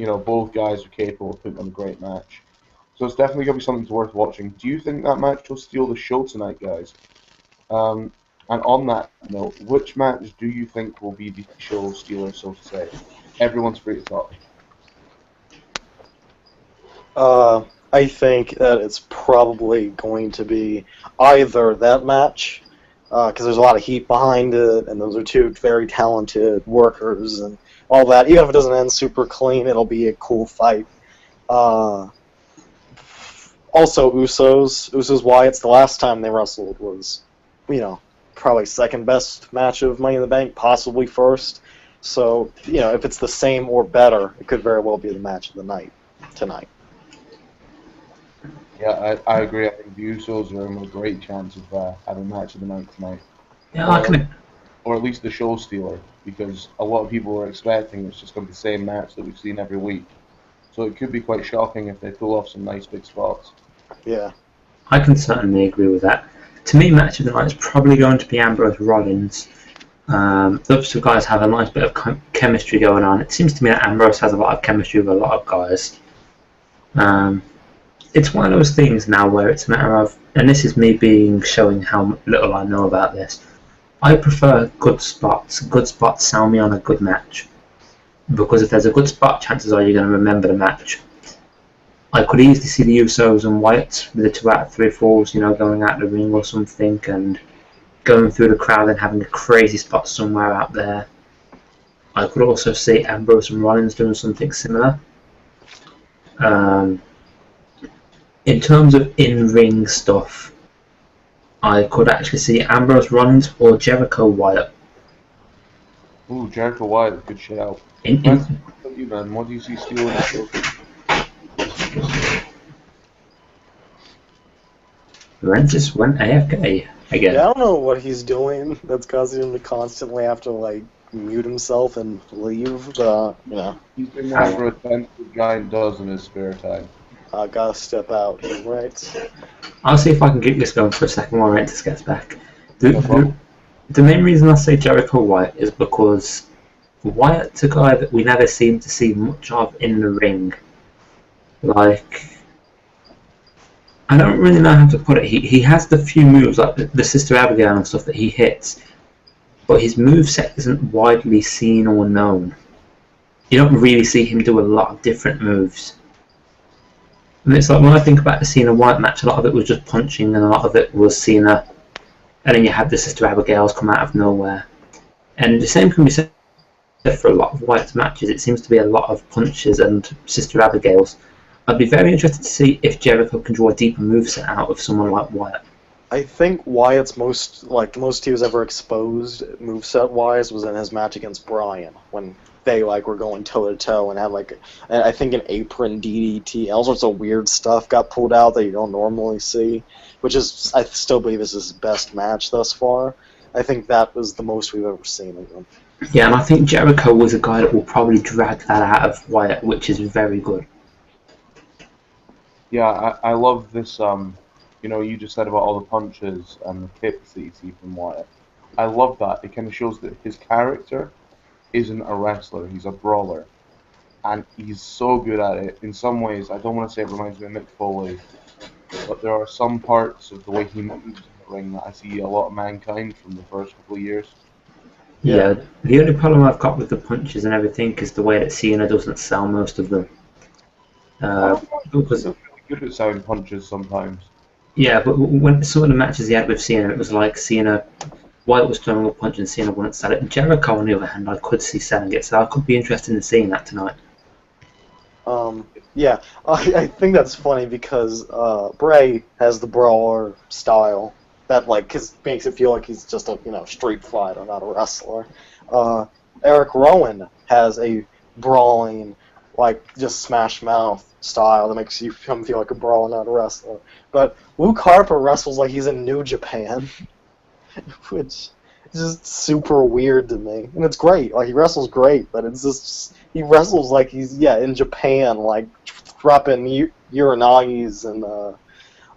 both guys are capable of putting on a great match. So it's definitely going to be something worth watching. Do you think that match will steal the show tonight, guys? And on that note, which match do you think will be the show stealer, so to say? Everyone's free to talk. I think that it's probably going to be either that match, because there's a lot of heat behind it, and those are two very talented workers and all that. Even if it doesn't end super clean, it'll be a cool fight. Also, Usos Wyatt's the last time they wrestled was, probably second best match of Money in the Bank, possibly first. So, if it's the same or better, it could very well be the match of the night tonight. Yeah, I agree. I think the Usos are in a great chance of having a match of the night tonight. Yeah, I can. Or at least the show stealer, because a lot of people are expecting it's just going to be the same match that we've seen every week. So it could be quite shocking if they pull off some nice big spots. Yeah. I can certainly agree with that. To me, match of the night is probably going to be Ambrose Rollins. Those two guys have a nice bit of chemistry going on. It seems to me that Ambrose has a lot of chemistry with a lot of guys. It's one of those things now where it's a matter of, and this is me showing how little I know about this. I prefer good spots. Good spots sell me on a good match. Because if there's a good spot, chances are you're going to remember the match. I could easily see the Usos and Wyatt with the 2 out of 3 falls, going out the ring or something and going through the crowd and having a crazy spot somewhere out there. I could also see Ambrose and Rollins doing something similar. In terms of in-ring stuff, I could actually see Ambrose Rollins or Jericho Wyatt. Ooh, Jericho Wyatt, good shout. You, man, what do you see stealing the show? Ren just went AFK again. Yeah, I don't know what he's doing that's causing him to constantly have to, mute himself and leave, but, He's been whatever a sensitive giant does in his spare time. I gotta step out here, right? I'll see if I can get this going for a second while Rentis gets back. The main reason I say Jericho Wyatt is because Wyatt's a guy that we never seem to see much of in the ring. I don't really know how to put it. He has the few moves, like the Sister Abigail and stuff that he hits, but his moveset isn't widely seen or known. You don't really see him do a lot of different moves. And it's like when I think about the Cena Wyatt match, a lot of it was just punching and a lot of it was Cena. And then you had the Sister Abigail's come out of nowhere. And the same can be said for a lot of Wyatt's matches. It seems to be a lot of punches and Sister Abigail's. I'd be very interested to see if Jericho can draw a deeper moveset out of someone like Wyatt. I think Wyatt's the most he was ever exposed moveset-wise was in his match against Bryan, when they were going toe-to-toe and had I think an apron DDT, all sorts of weird stuff got pulled out that you don't normally see, which is, I still believe, is his best match thus far. I think that was the most we've ever seen of him. Yeah, and I think Jericho was a guy that will probably drag that out of Wyatt, which is very good. Yeah, I love this, you just said about all the punches and the kicks that you see from Wyatt. I love that. It kind of shows that his character isn't a wrestler, he's a brawler. And he's so good at it. In some ways, I don't want to say it reminds me of Mick Foley, but there are some parts of the way he moves in the ring that I see a lot of Mankind from the first couple of years. Yeah, the only problem I've got with the punches and everything is the way that Cena doesn't sell most of them. Because good at selling punches sometimes. Yeah, but when some of the matches he had with Cena, it was like Wyatt was throwing a punch and Cena wouldn't sell it. Jericho, on the other hand, I could see selling it, so I could be interested in seeing that tonight. Yeah, I think that's funny because Bray has the brawler style that makes it feel like he's just a street fighter, not a wrestler. Eric Rowan has a brawling, just smash mouth style that makes you feel like a brawler, not a wrestler. But Luke Harper wrestles like he's in New Japan, which is just super weird to me. And it's great. He wrestles great, but it's just he wrestles like he's in Japan, dropping Uranagis and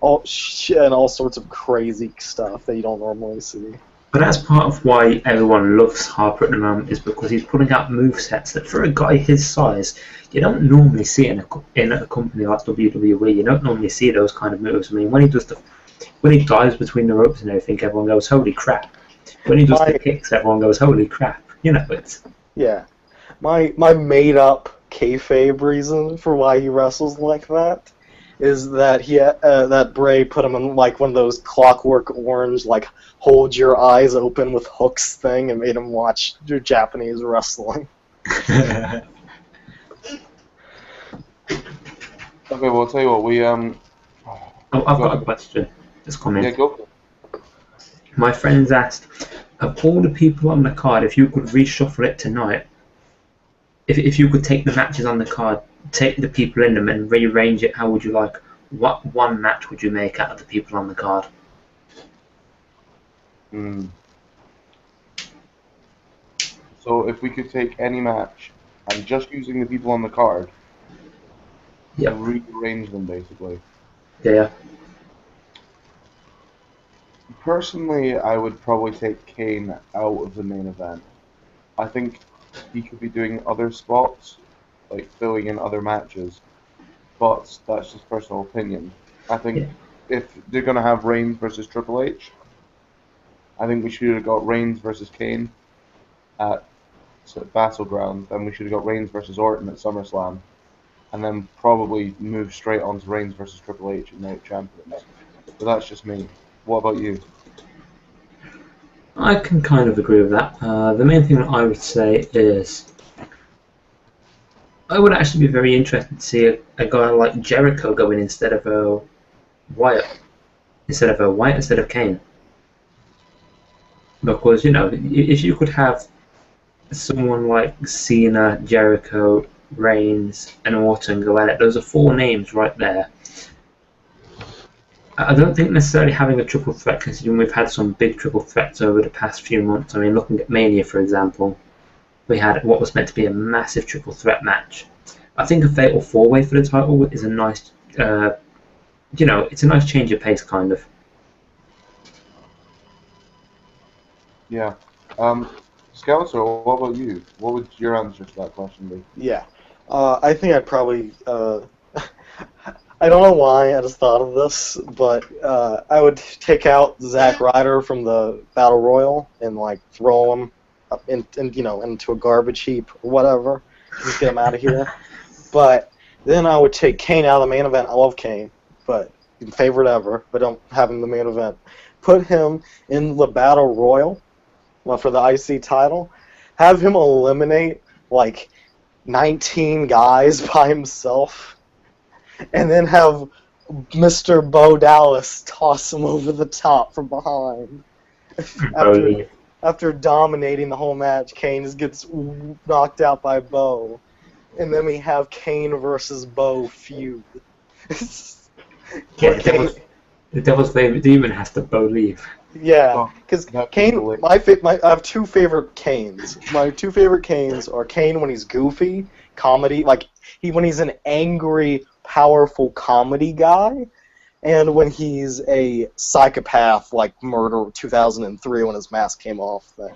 all sorts of crazy stuff that you don't normally see. But that's part of why everyone loves Harper at the moment, is because he's putting out movesets that for a guy his size, you don't normally see in a company like WWE. You don't normally see those kind of moves. I mean, when he dives between the ropes and everything, everyone goes, "Holy crap!" When he does the kicks, everyone goes, "Holy crap!" You know, it's my made up kayfabe reason for why he wrestles like that is that that Bray put him in like one of those Clockwork Orange like hold your eyes open with hooks thing and made him watch Japanese wrestling. Okay, well, I'll tell you what, I've got a question that's come in. Yeah, go for it. My friends asked, of all the people on the card, if you could reshuffle it tonight, if you could take the matches on the card, take the people in them and rearrange it, how would you like? What one match would you make out of the people on the card? So if we could take any match and just using the people on the card and rearrange them, basically. Yeah. Personally, I would probably take Kane out of the main event. I think he could be doing other spots, like filling in other matches, but that's just personal opinion. I think if they're going to have Reigns versus Triple H, I think we should have got Reigns versus Kane at Battleground, then we should have got Reigns versus Orton at SummerSlam, and then probably move straight on to Reigns versus Triple H at Night Champions. But that's just me. What about you? I can kind of agree with that. The main thing that I would say is I would actually be very interested to see a guy like Jericho go in instead of Wyatt. Instead of Kane. Because, you know, if you could have someone like Cena, Jericho, Reigns, and Orton go at it, those are 4 names right there. I don't think necessarily having a triple threat, considering we've had some big triple threats over the past few months. I mean, looking at Mania, for example, we had what was meant to be a massive triple threat match. I think a fatal 4-way for the title is a nice, it's a nice change of pace, kind of. Yeah. Skeletor, what about you? What would your answer to that question be? Yeah. I think I'd probably... I don't know why I just thought of this, but I would take out Zack Ryder from the Battle Royal and like throw him up into a garbage heap or whatever. Just get him out of here. But then I would take Kane out of the main event. I love Kane, but favorite ever, but don't have him in the main event. Put him in the Battle Royal for the IC title. Have him eliminate like 19 guys by himself. And then have Mr. Bo Dallas toss him over the top from behind. After dominating the whole match, Kane just gets knocked out by Bo. And then we have Kane versus Bo feud. The Devil's favorite demon has to Bo leave. Yeah, because Kane, I have 2 favorite Kanes. My 2 favorite Kanes are Kane when he's goofy, comedy, like when he's an angry, powerful comedy guy, and when he's a psychopath like Murder 2003 when his mask came off thing.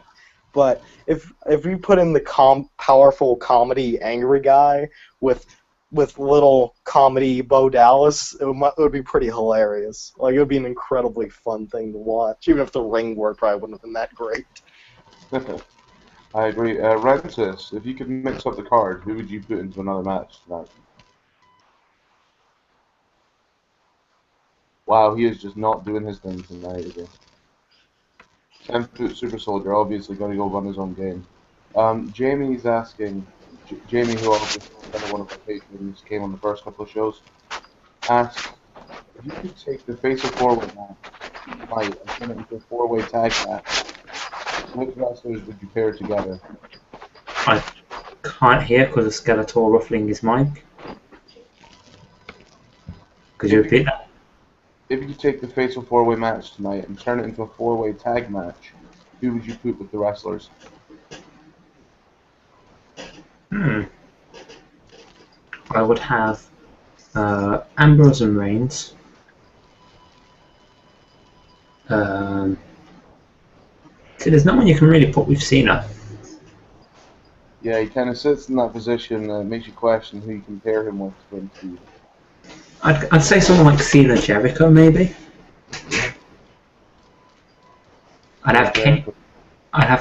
But if we put in the powerful comedy angry guy with little comedy Bo Dallas, it would be pretty hilarious. Like, it would be an incredibly fun thing to watch, even if the ring work probably wouldn't have been that great. I agree. Rentis, if you could mix up the card, who would you put into another match tonight? Wow, he is just not doing his thing tonight, is he? 10-foot super soldier, obviously going to go run his own game. Jamie's asking, Jamie, who obviously one of our patrons, came on the first couple of shows, asked if you could take the Fatal 4-Way match tonight and turn it into a 4-way tag match, which wrestlers would you pair together? I can't hear because of Skeletor ruffling his mic. Could you repeat that? If you could take the Fatal 4-Way match tonight and turn it into a 4-way tag match, who would you put with the wrestlers? I would have Ambrose and Reigns. So there's no one you can really put with Cena. Yeah, he kind of sits in that position and it makes you question who you compare him with to win Steve. I'd say someone like Cena Jericho, maybe. I'd have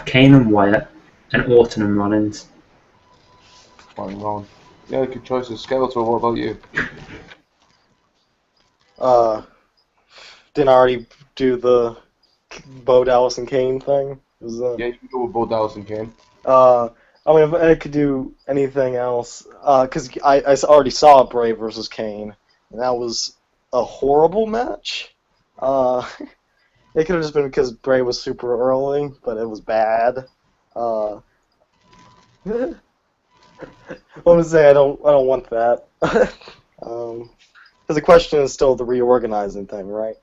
Kane and Wyatt, and Orton and Rollins. Wrong. Yeah, good choices. Skeletor, what about you? Didn't I already do the Bo Dallas and Kane thing? Yeah, you can go with Bo Dallas and Kane. I mean, if I could do anything else, because I already saw Bray versus Kane, and that was a horrible match. It could have just been because Bray was super early, but it was bad. I'm gonna say I don't want that. Because the question is still the reorganizing thing, right?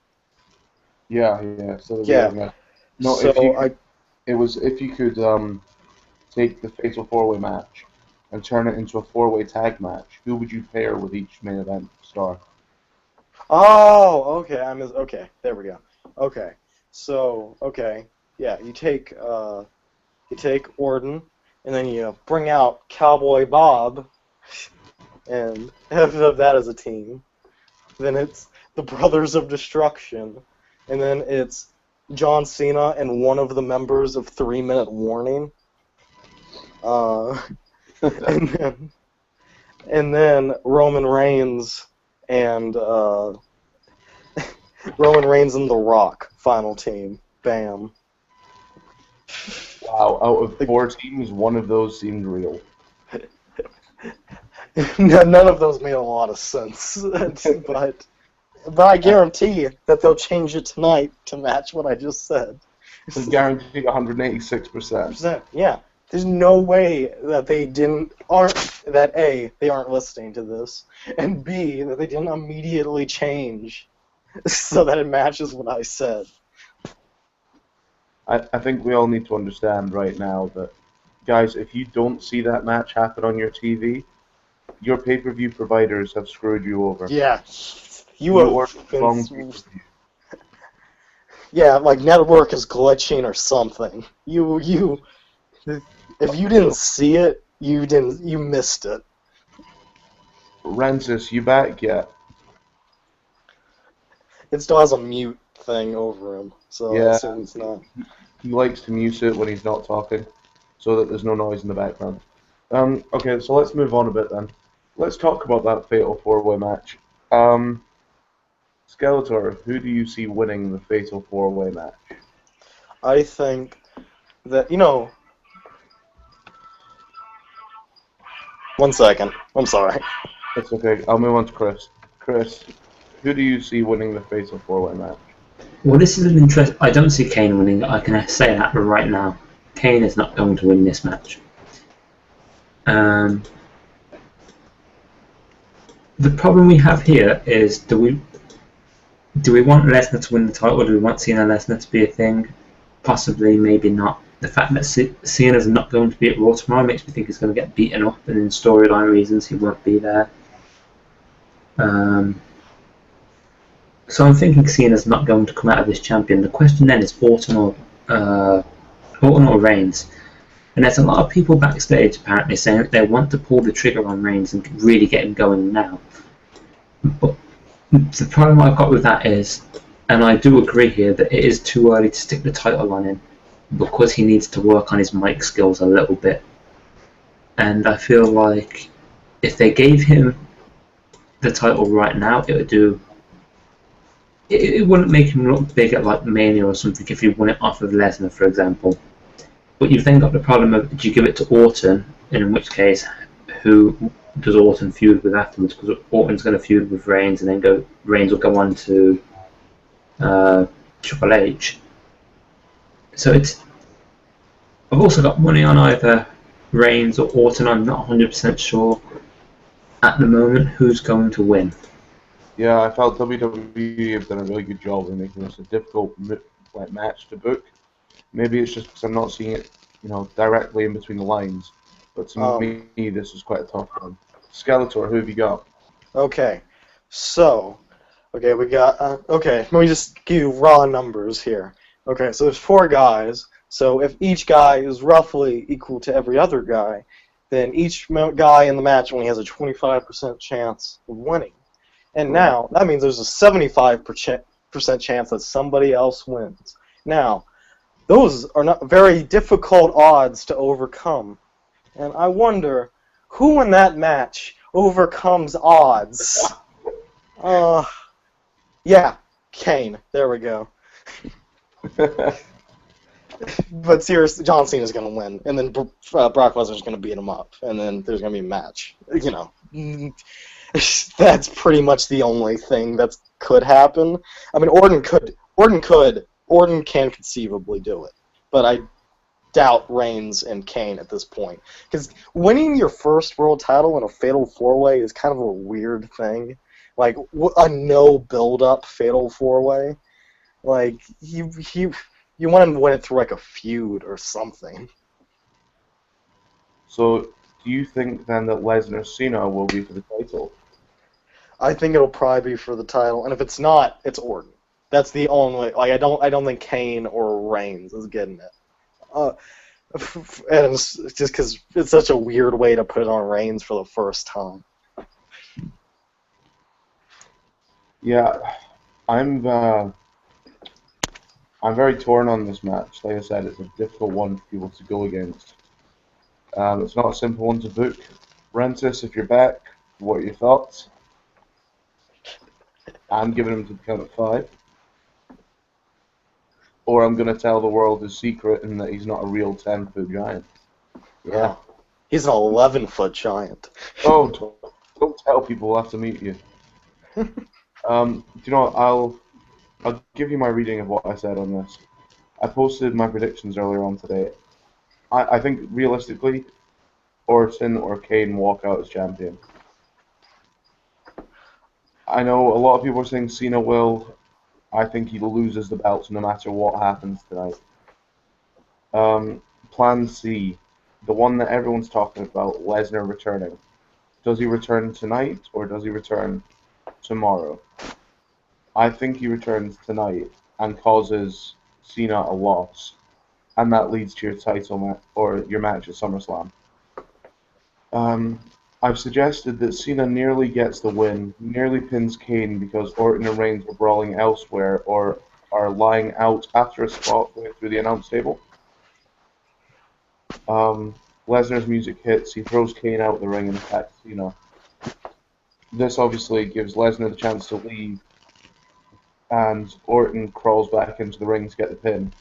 Yeah. So Yeah. No, So if you could take the Fatal 4-Way match and turn it into a 4-way tag match, who would you pair with each main event star? Oh, okay. Okay. There we go. Okay. So, okay. Yeah, you take Orton, and then you bring out Cowboy Bob, and have that as a team. Then it's the Brothers of Destruction, and then it's John Cena and one of the members of 3 Minute Warning. And then Roman Reigns and The Rock final team. Bam. Wow, out of 4 teams, one of those seemed real. None of those made a lot of sense, but I guarantee that they'll change it tonight to match what I just said. It's guaranteed 186%. Yeah. There's no way that they aren't listening to this, and B, that they didn't immediately change so that it matches what I said. I think we all need to understand right now that, guys, if you don't see that match happen on your TV, your pay-per-view providers have screwed you over. Yeah. You are have wrong been... pay-per-view. Yeah, like network is glitching or something. If you didn't see it, you missed it. Rensis, you back yet? It still has a mute thing over him, so I assume it's not. He likes to mute it when he's not talking, so that there's no noise in the background. Okay, so let's move on a bit then. Let's talk about that Fatal 4-Way match. Skeletor, who do you see winning the Fatal 4-Way match? I think that, 1 second. I'm sorry. That's okay. I'll move on to Chris. Chris, who do you see winning the Fatal 4-Way match? Well, this is an interest. I don't see Kane winning. I can say that right now. Kane is not going to win this match. The problem we have here is, do we want Lesnar to win the title, or do we want Cena Lesnar to be a thing? Possibly, maybe not. The fact that Cena's not going to be at Raw tomorrow makes me think he's going to get beaten up, and in storyline reasons he won't be there. So I'm thinking Cena's not going to come out of this champion. The question then is Orton or Reigns. And there's a lot of people backstage apparently saying that they want to pull the trigger on Reigns and really get him going now. But the problem I've got with that is, and I do agree here, that it is too early to stick the title on him because he needs to work on his mic skills a little bit. And I feel like if they gave him the title right now, it wouldn't make him look big at like Mania or something if you won it off of Lesnar, for example. But you've then got the problem of, do you give it to Orton, in which case, who does Orton feud with afterwards? Because Orton's going to feud with Reigns, and then Reigns will go on to Triple H. So I've also got money on either Reigns or Orton. I'm not 100% sure at the moment who's going to win. Yeah, I felt WWE have done a really good job of making this a difficult match to book. Maybe it's just because I'm not seeing it, directly in between the lines. But to me, this is quite a tough one. Skeletor, who have you got? Okay, so, we got, let me just give you raw numbers here. Okay, so there's 4 guys. So if each guy is roughly equal to every other guy, then each guy in the match only has a 25% chance of winning. And now, that means there's a 75% chance that somebody else wins. Now, those are not very difficult odds to overcome. And I wonder, who in that match overcomes odds? Yeah, Kane. There we go. But seriously, John Cena's going to win, and then Brock Lesnar's going to beat him up, and then there's going to be a match. You know, that's pretty much the only thing that could happen. I mean, Orton can conceivably do it, but I doubt Reigns and Kane at this point, because winning your first world title in a fatal four-way is kind of a weird thing, like a no build-up fatal four-way. Like you want to win it through like a feud or something. So, do you think then that Lesnar Cena will be for the title? I think it'll probably be for the title, and if it's not, it's Orton. That's the only. Like I don't think Kane or Reigns is getting it. And it's just because it's such a weird way to put it on Reigns for the first time. Yeah, I'm very torn on this match. Like I said, it's a difficult one for people to go against. It's not a simple one to book. Rentis, if you're back, what are your thoughts? I'm giving him to the count of 5. Or I'm going to tell the world his secret and that he's not a real 10-foot giant. Yeah. He's an 11-foot giant. Oh, don't tell people we'll have to meet you. Do you know what? I'll give you my reading of what I said on this. I posted my predictions earlier on today. I think, realistically, Orton or Kane walk out as champion. I know a lot of people are saying Cena will. I think he loses the belts no matter what happens tonight. Plan C, the one that everyone's talking about, Lesnar returning. Does he return tonight or does he return tomorrow? I think he returns tonight and causes Cena a loss, and that leads to your title or your match at SummerSlam. I've suggested that Cena nearly gets the win, nearly pins Kane because Orton and Reigns were brawling elsewhere or are lying out after a spot going through the announce table. Lesnar's music hits, he throws Kane out of the ring and attacks Cena. This obviously gives Lesnar the chance to leave, and Orton crawls back into the ring to get the pin.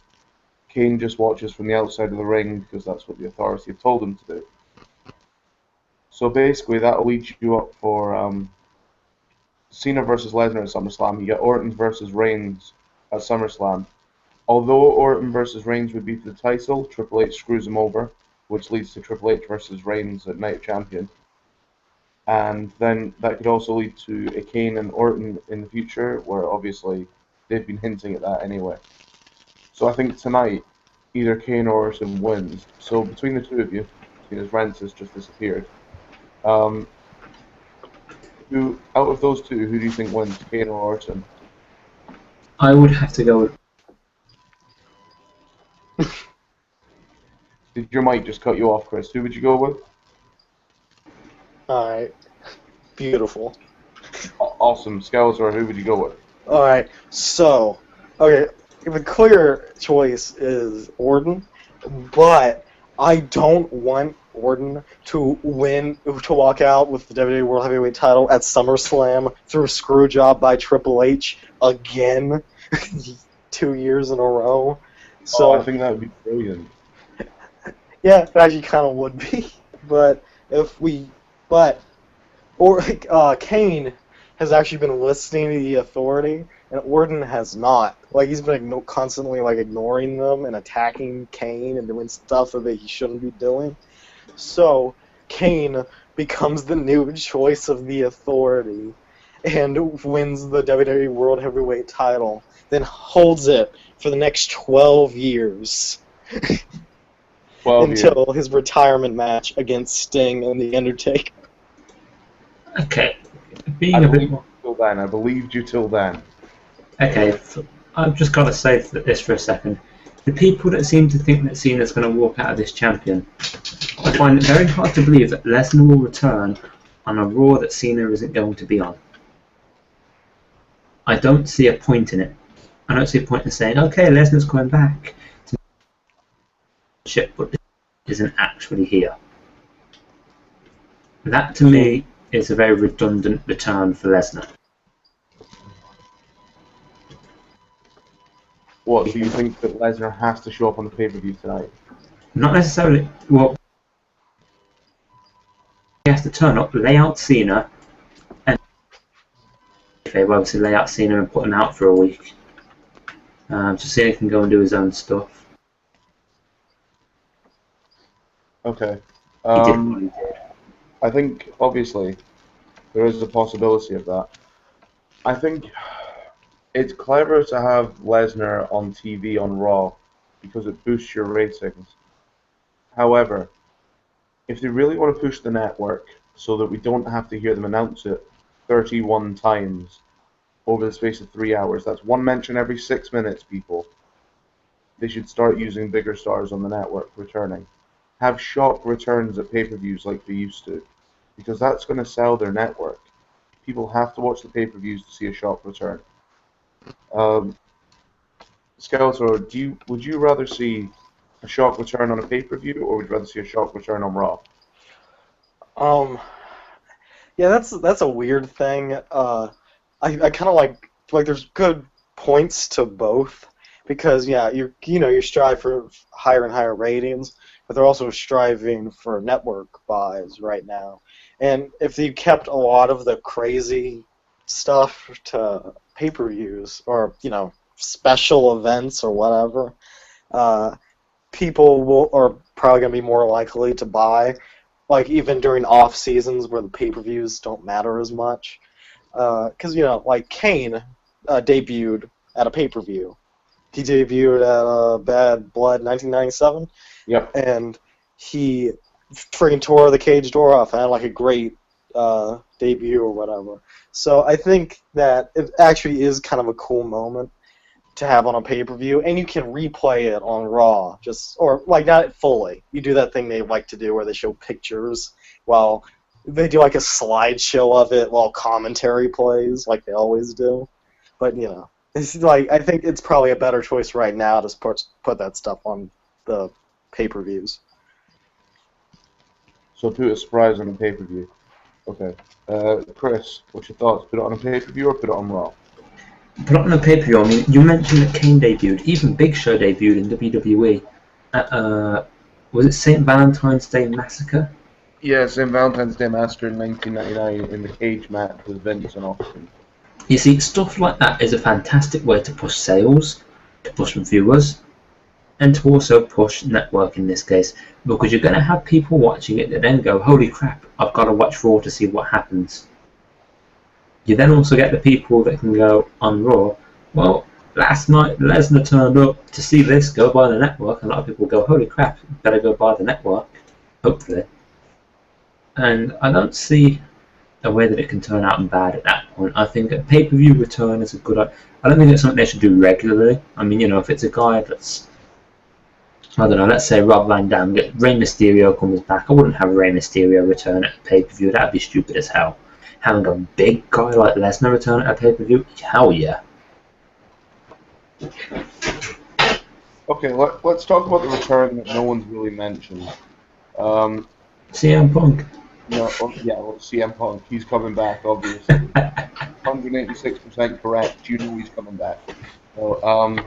Kane just watches from the outside of the ring because that's what the authority have told him to do. So basically, that'll lead you up for Cena versus Lesnar at SummerSlam. You get Orton versus Reigns at SummerSlam. Although Orton versus Reigns would be for the title, Triple H screws him over, which leads to Triple H versus Reigns at Night of Champions. And then that could also lead to a Kane and Orton in the future, where obviously they've been hinting at that anyway. So I think tonight, either Kane or Orton wins. So between the two of you, because Rance has just disappeared, who out of those two, who do you think wins, Kane or Orton? I would have to go with... Did your mic just cut you off, Chris? Who would you go with? Alright. Beautiful. Awesome. Scouser, who would you go with? Alright, so, okay, the clear choice is Orton, but I don't want Orton to walk out with the WWE World Heavyweight title at SummerSlam through a screw job by Triple H again, 2 years in a row. So I think that would be brilliant. Yeah, it actually kind of would be, Kane has actually been listening to the Authority, and Orton has not. Like, he's been constantly ignoring them and attacking Kane and doing stuff that he shouldn't be doing. So Kane becomes the new choice of the Authority and wins the WWE World Heavyweight title, then holds it for the next 12 years. 12 until years. his retirement match against Sting and The Undertaker. Okay. I believed you till then. Okay, I've just got to say this for a second. The people that seem to think that Cena's going to walk out of this champion, I find it very hard to believe that Lesnar will return on a Raw that Cena isn't going to be on. I don't see a point in it. I don't see a point in saying, okay, Lesnar's coming back to shit, but isn't actually here. That to me is a very redundant return for Lesnar. What, so you think that Lesnar has to show up on the pay-per-view tonight? Not necessarily. Well, he has to turn up, lay out Cena, and obviously lay out Cena and put him out for a week. So Cena can go and do his own stuff. Okay. He did what he did. I think, obviously, there is a possibility of that. I think it's clever to have Lesnar on TV on Raw because it boosts your ratings. However, if they really want to push the network so that we don't have to hear them announce it 31 times over the space of 3 hours, that's one mention every 6 minutes, people. They should start using bigger stars on the network returning. Have shock returns at pay-per-views like they used to, because that's going to sell their network. People have to watch the pay-per-views to see a shock return. Skeletor, would you rather see a shock return on a pay-per-view, or would you rather see a shock return on Raw? Yeah, that's a weird thing. I kind of like there's good points to both because yeah, you're striving for higher and higher ratings, but they're also striving for network buys right now. And if you kept a lot of the crazy stuff to pay-per-views or special events or whatever, people are probably going to be more likely to buy, like even during off seasons where the pay-per-views don't matter as much. Because like Kane debuted at a pay-per-view. He debuted at Bad Blood 1997. Yep. And he freaking tore the cage door off and had like a great debut or whatever. So I think that it actually is kind of a cool moment to have on a pay-per-view, and you can replay it on Raw, or like not fully. You do that thing they like to do where they show pictures while they do like a slideshow of it while commentary plays, like they always do. But it's like I think it's probably a better choice right now to put that stuff on the pay-per-views. So put a surprise on a pay-per-view. Okay. Chris, what's your thoughts? Put it on a pay-per-view or put it on Raw? Put it on a pay-per-view. I mean, you mentioned that Kane debuted. Even Big Show debuted in WWE at, was it St. Valentine's Day Massacre? Yeah, St. Valentine's Day Massacre in 1999 in the cage match with Vince and Austin. You see, stuff like that is a fantastic way to push sales, to push viewers, and to also push network in this case, because you're going to have people watching it that then go, holy crap, I've got to watch Raw to see what happens. You then also get the people that can go on Raw, well, last night Lesnar turned up to see this, go buy the network, and a lot of people go, holy crap, better go buy the network, hopefully. And I don't see a way that it can turn out bad at that point. I think a pay-per-view return is a good idea. I don't think it's something they should do regularly. I mean, if it's a guy that's, I don't know, let's say Rob Van Dam, Rey Mysterio comes back, I wouldn't have Rey Mysterio return at a pay-per-view. That'd be stupid as hell. Having a big guy like Lesnar return at a pay-per-view, hell yeah. Okay, let's talk about the return that no one's really mentioned. CM Punk. CM Punk. He's coming back, obviously. 186% correct. You know he's coming back. So,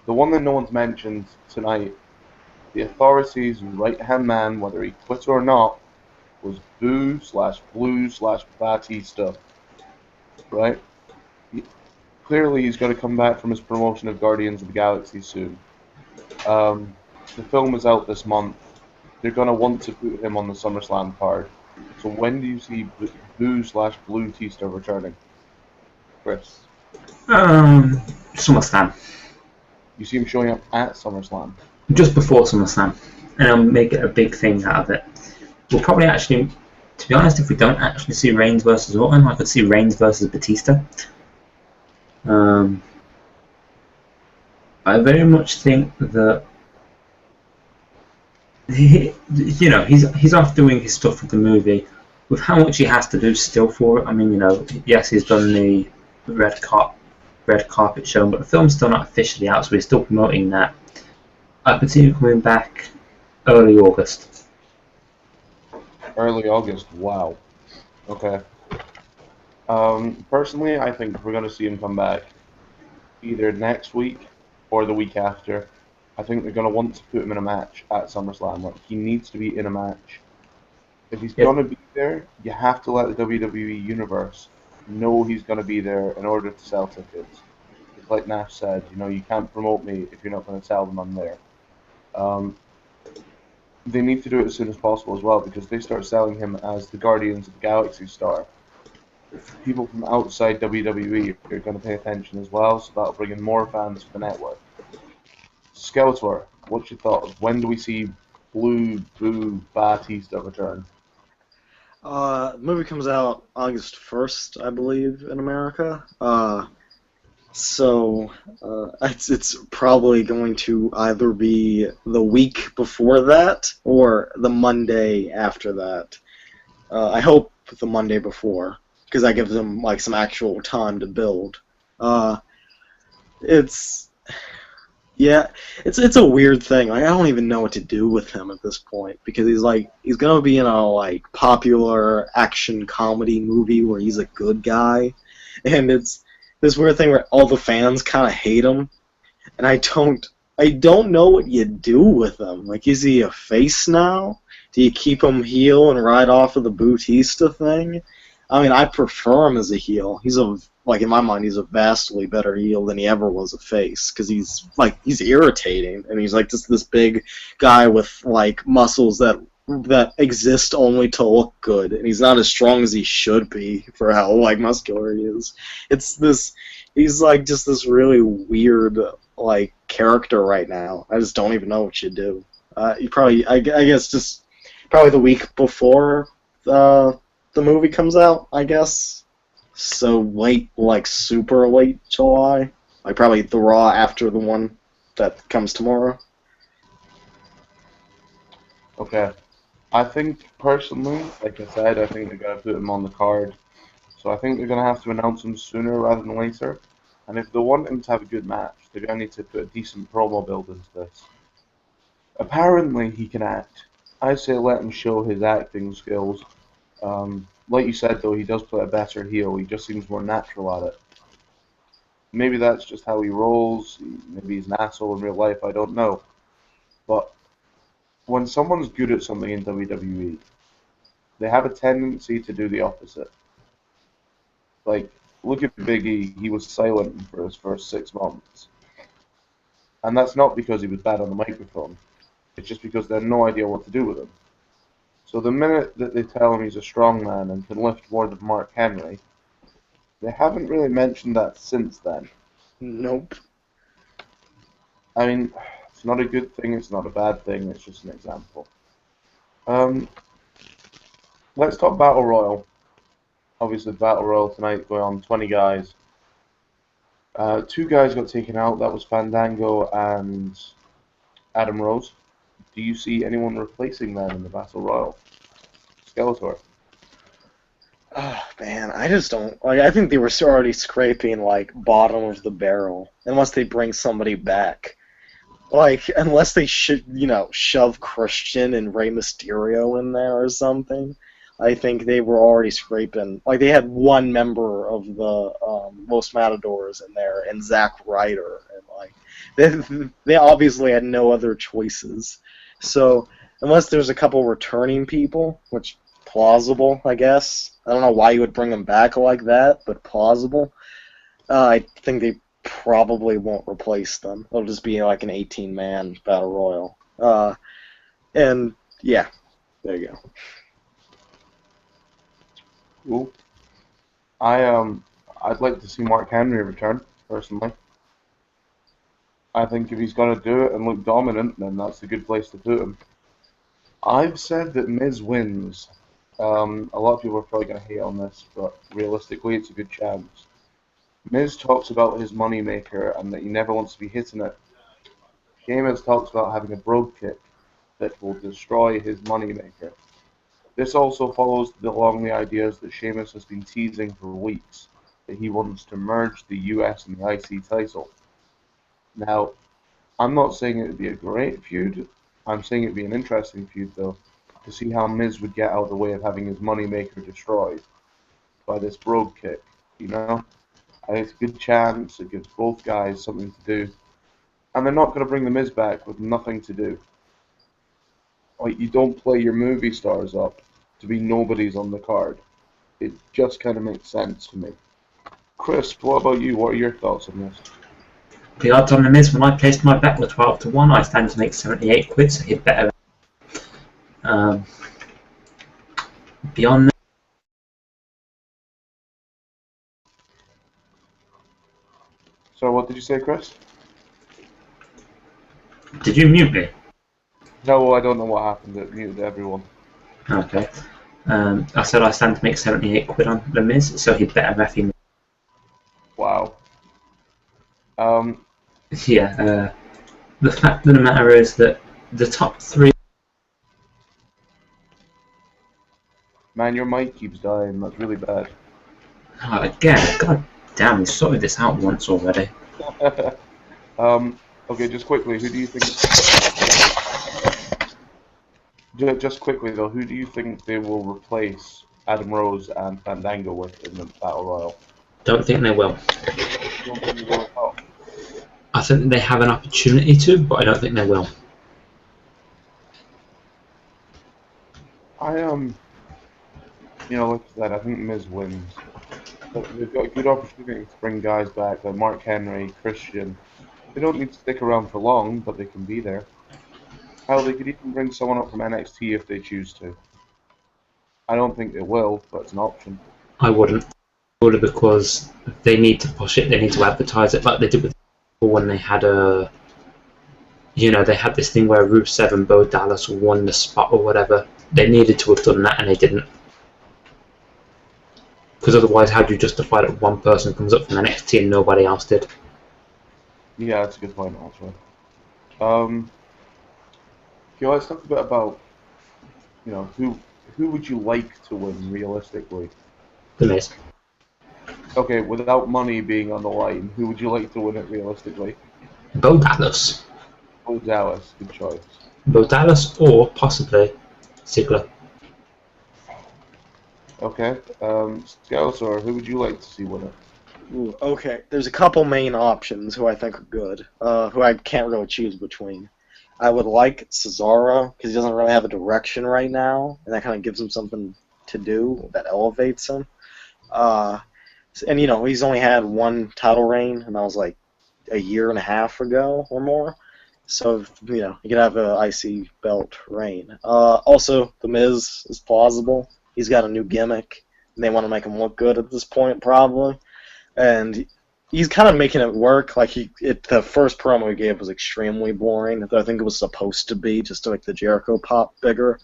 the one that no one's mentioned tonight, the Authority's right-hand man, whether he quit or not, was Boo/Blue/Batista. Right? Clearly he's got to come back from his promotion of Guardians of the Galaxy soon. The film is out this month. They're going to want to put him on the SummerSlam card. So when do you see Boo/Blue-Tista returning? Chris? SummerSlam. You see him showing up at SummerSlam? Just before SummerSlam. And I'll make it a big thing out of it. We'll probably actually, to be honest, if we don't actually see Reigns versus Orton, I could see Reigns versus Batista. I I very much think that he's off doing his stuff with the movie. With how much he has to do still for it, I mean, yes, he's done the red carpet show, but the film's still not officially out, so he's still promoting that. I could see him coming back early August. Early August, wow. Okay. Personally, I think we're going to see him come back either next week or the week after. I think they're going to want to put him in a match at SummerSlam. Like, he needs to be in a match. If he's going to be there, you have to let the WWE Universe know he's going to be there in order to sell tickets. It's like Nash said, you can't promote me if you're not going to tell them I'm there. They need to do it as soon as possible as well, because they start selling him as the Guardians of the Galaxy star. People from outside WWE are going to pay attention as well, so that'll bring in more fans for the network. Skeletor, what's your thoughts? When do we see Blue Boo Batista return? The movie comes out August 1st, I believe, in America. So it's probably going to either be the week before that or the Monday after that. I hope the Monday before, because that gives them like some actual time to build. It's a weird thing. Like, I don't even know what to do with him at this point, because he's gonna be in a like popular action comedy movie where he's a good guy, and it's this weird thing where all the fans kind of hate him, and I don't know what you do with him. Like, is he a face now? Do you keep him heel and ride off of the Bautista thing? I mean, I prefer him as a heel. In my mind, he's a vastly better heel than he ever was a face, because he's irritating, and he's like just this big guy with like muscles that exist only to look good, and he's not as strong as he should be for how like muscular he is. He's like just this really weird like character right now. I just don't even know what you do. I guess just probably the week before the movie comes out, I guess. So late, like super late July. Like probably the Raw after the one that comes tomorrow. Okay. I think, personally, like I said, I think they're going to put him on the card. So I think they're going to have to announce him sooner rather than later. And if they want him to have a good match, they're going to need to put a decent promo build into this. Apparently, he can act. I say let him show his acting skills. Like you said, though, he does play a better heel. He just seems more natural at it. Maybe that's just how he rolls. Maybe he's an asshole in real life. I don't know. But when someone's good at something in WWE, they have a tendency to do the opposite. Like, look at Big E. He was silent for his first 6 months. And that's not because he was bad on the microphone. It's just because they had no idea what to do with him. So the minute that they tell him he's a strong man and can lift more than Mark Henry, they haven't really mentioned that since then. Nope. I mean, it's not a good thing, it's not a bad thing, it's just an example. Let's talk Battle Royal. Obviously, Battle Royal tonight going on, 20 guys. 2 guys got taken out, that was Fandango and Adam Rose. Do you see anyone replacing them in the Battle Royal? Skeletor. Oh man, I just don't like. I think they were already scraping like bottom of the barrel, unless they bring somebody back. Like, unless they shove Christian and Rey Mysterio in there or something. I think they were already scraping. Like, they had one member of the Los Matadors in there, and Zack Ryder, and like they obviously had no other choices. So unless there's a couple returning people, which plausible, I guess. I don't know why you would bring them back like that, but plausible. I think they probably won't replace them. It'll just be like an 18-man battle royal. And yeah, there you go. Cool. I'd like to see Mark Henry return, personally. I think if he's going to do it and look dominant, then that's a good place to put him. I've said that Miz wins. A lot of people are probably going to hate on this, but realistically, it's a good chance. Miz talks about his moneymaker and that he never wants to be hitting it. Sheamus talks about having a brogue kick that will destroy his moneymaker. This also follows along the ideas that Sheamus has been teasing for weeks, that he wants to merge the US and the IC title. Now, I'm not saying it would be a great feud. I'm saying it would be an interesting feud, though, to see how Miz would get out of the way of having his moneymaker destroyed by this brogue kick. You know, I think it's a good chance. It gives both guys something to do, and they're not going to bring the Miz back with nothing to do. Like, you don't play your movie stars up to be nobodies on the card. It just kind of makes sense to me. Chris, what about you? What are your thoughts on this? The odds on the Miz when I placed my bet were 12-1. I stand to make 78 quid, so he'd better. Beyond that, So, what did you say, Chris? did you mute me? No, I don't know what happened. It muted everyone. Okay. I said I stand to make 78 quid on the Miz, so he'd better ref him. Wow. Yeah. The fact of the matter is that the top three. Man, your mic keeps dying. That's really bad. Again, god damn, we sorted this out once already. Okay, just quickly, who do you think? Just quickly though, who do you think they will replace Adam Rose and Fandango with in the Battle Royal? Don't think they will. You don't think they will at all? I think they have an opportunity to, but I don't think they will. You know, like I said, I think Miz wins. But they've got a good opportunity to bring guys back like Mark Henry, Christian. They don't need to stick around for long, but they can be there. Hell, they could even bring someone up from NXT if they choose to. I don't think they will, but it's an option. I wouldn't. Purely because they need to push it, they need to advertise it like they did with when they had a. You know, they had this thing where Rusev and Bo Dallas won the spot or whatever. They needed to have done that and they didn't. Because otherwise, how do you justify that one person comes up from NXT and nobody else did? Yeah, that's a good point, actually. Okay, let's talk a bit about, you know, who would you like to win realistically? The Miz. Okay, without money being on the line, who would you like to win it realistically? Bo Dallas. Oh, Dallas, good choice. Bo Dallas or possibly Ziggler. Okay, Skeletor, who would you like to see win it? Ooh, okay, there's a couple main options who I think are good, who I can't really choose between. I would like Cesaro, because he doesn't really have a direction right now, and that kind of gives him something to do that elevates him. And, you know, he's only had one title reign, and that was like a year and a half ago or more. So, you know, he could have an IC belt reign. Also, The Miz is plausible. He's got a new gimmick, and they want to make him look good at this point, probably. And he's kind of making it work. Like the first promo he gave was extremely boring. I think it was supposed to be just to make the Jericho pop bigger.